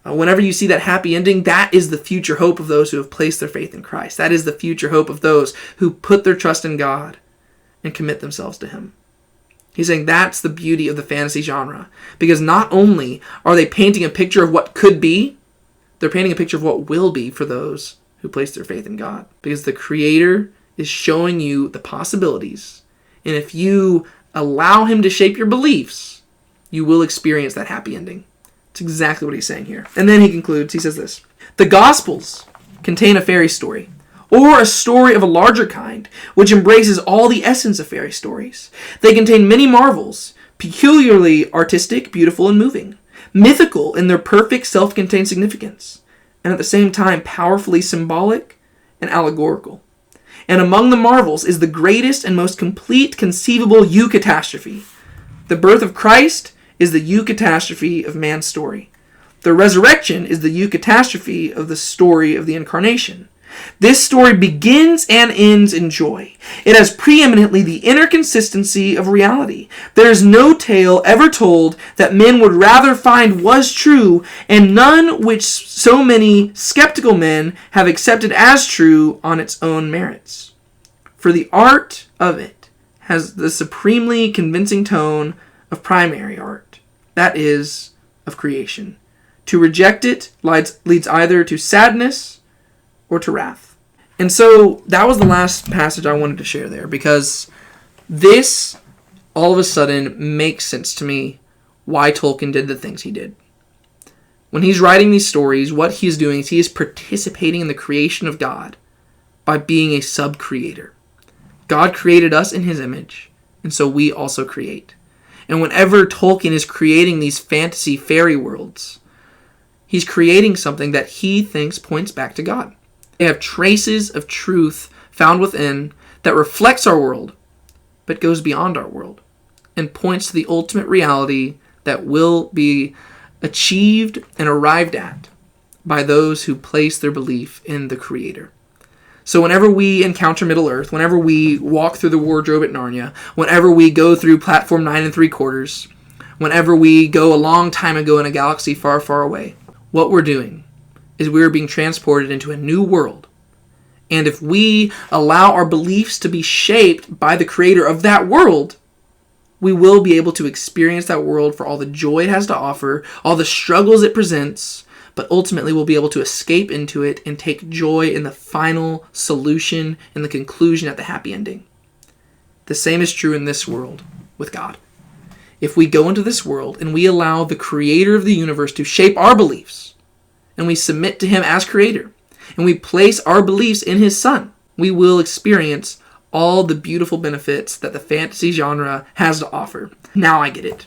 Whenever you see that happy ending, that is the future hope of those who have placed their faith in Christ. That is the future hope of those who put their trust in God and commit themselves to Him. He's saying that's the beauty of the fantasy genre. Because not only are they painting a picture of what could be, they're painting a picture of what will be for those who place their faith in God. Because the Creator is showing you the possibilities. And if you allow Him to shape your beliefs, you will experience that happy ending. It's exactly what he's saying here. And then he concludes, he says this: the Gospels contain a fairy story, or a story of a larger kind, which embraces all the essence of fairy stories. They contain many marvels, peculiarly artistic, beautiful, and moving, mythical in their perfect self-contained significance, and at the same time powerfully symbolic and allegorical. And among the marvels is the greatest and most complete conceivable eucatastrophe. The birth of Christ is the eucatastrophe of man's story. The resurrection is the eucatastrophe of the story of the incarnation. This story begins and ends in joy. It has preeminently the inner consistency of reality. There is no tale ever told that men would rather find was true, and none which so many skeptical men have accepted as true on its own merits. For the art of it has the supremely convincing tone of primary art, that is, of creation. To reject it leads either to sadness or to wrath. And so that was the last passage I wanted to share there, because this all of a sudden makes sense to me why Tolkien did the things he did. When he's writing these stories, what he's doing is he is participating in the creation of God by being a sub-creator. God created us in His image, and so we also create. And whenever Tolkien is creating these fantasy fairy worlds, he's creating something that he thinks points back to God. They have traces of truth found within that reflects our world, but goes beyond our world, and points to the ultimate reality that will be achieved and arrived at by those who place their belief in the Creator. So whenever we encounter Middle-earth, whenever we walk through the wardrobe at Narnia, whenever we go through platform 9 3/4, whenever we go a long time ago in a galaxy far, far away, what we're doing is we're being transported into a new world. And if we allow our beliefs to be shaped by the Creator of that world, we will be able to experience that world for all the joy it has to offer, all the struggles it presents, but ultimately we'll be able to escape into it and take joy in the final solution and the conclusion at the happy ending. The same is true in this world with God. If we go into this world and we allow the Creator of the universe to shape our beliefs, and we submit to Him as Creator, and we place our beliefs in His Son, we will experience all the beautiful benefits that the fantasy genre has to offer. Now I get it.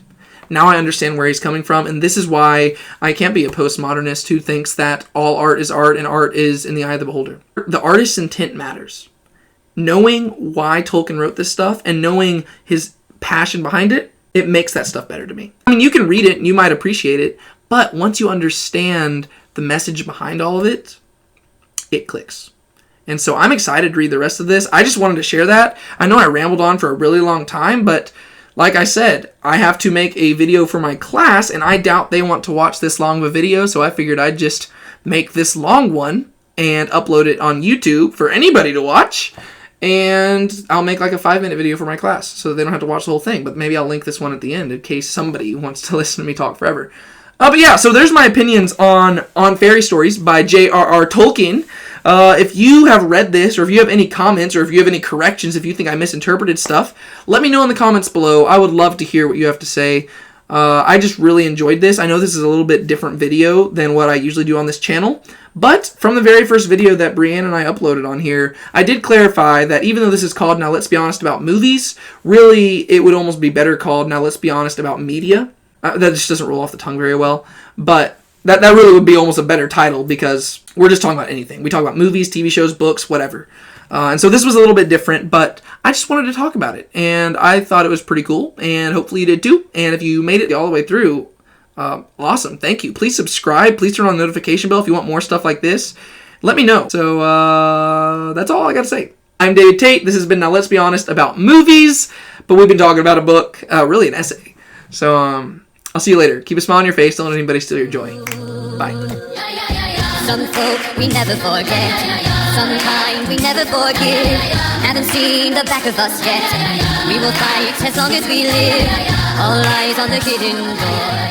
Now I understand where he's coming from, and this is why I can't be a postmodernist who thinks that all art is art and art is in the eye of the beholder. The artist's intent matters. Knowing why Tolkien wrote this stuff and knowing his passion behind it, it makes that stuff better to me. I mean, you can read it and you might appreciate it, but once you understand the message behind all of it, it clicks. And so I'm excited to read the rest of this. I just wanted to share that. I know I rambled on for a really long time, but like I said, I have to make a video for my class, and I doubt they want to watch this long of a video, so I figured I'd just make this long one and upload it on YouTube for anybody to watch, and I'll make like a 5-minute video for my class, so they don't have to watch the whole thing, but maybe I'll link this one at the end in case somebody wants to listen to me talk forever. But yeah, so there's my opinions on fairy stories by J.R.R. Tolkien. If you have read this, or if you have any comments, or if you have any corrections, if you think I misinterpreted stuff, let me know in the comments below. I would love to hear what you have to say. I just really enjoyed this. I know this is a little bit different video than what I usually do on this channel, but from the very first video that Brianne and I uploaded on here, I did clarify that even though this is called Now Let's Be Honest About Movies, really it would almost be better called Now Let's Be Honest About Media. That just doesn't roll off the tongue very well, but that really would be almost a better title because we're just talking about anything. We talk about movies, TV shows, books, whatever. And so this was a little bit different, but I just wanted to talk about it, and I thought it was pretty cool, and hopefully you did too. And if you made it all the way through, Awesome. Thank you. Please subscribe. Please turn on the notification bell if you want more stuff like this. Let me know. So that's all I got to say. I'm David Tate. This has been Now Let's Be Honest about movies, but we've been talking about a book, really an essay. So I'll see you later. Keep a smile on your face. Don't let anybody steal your joy. Bye. Some folk we never forget. Some kind we never forgive. Haven't seen the back of us yet. We will fight as long as we live. All eyes on the hidden door.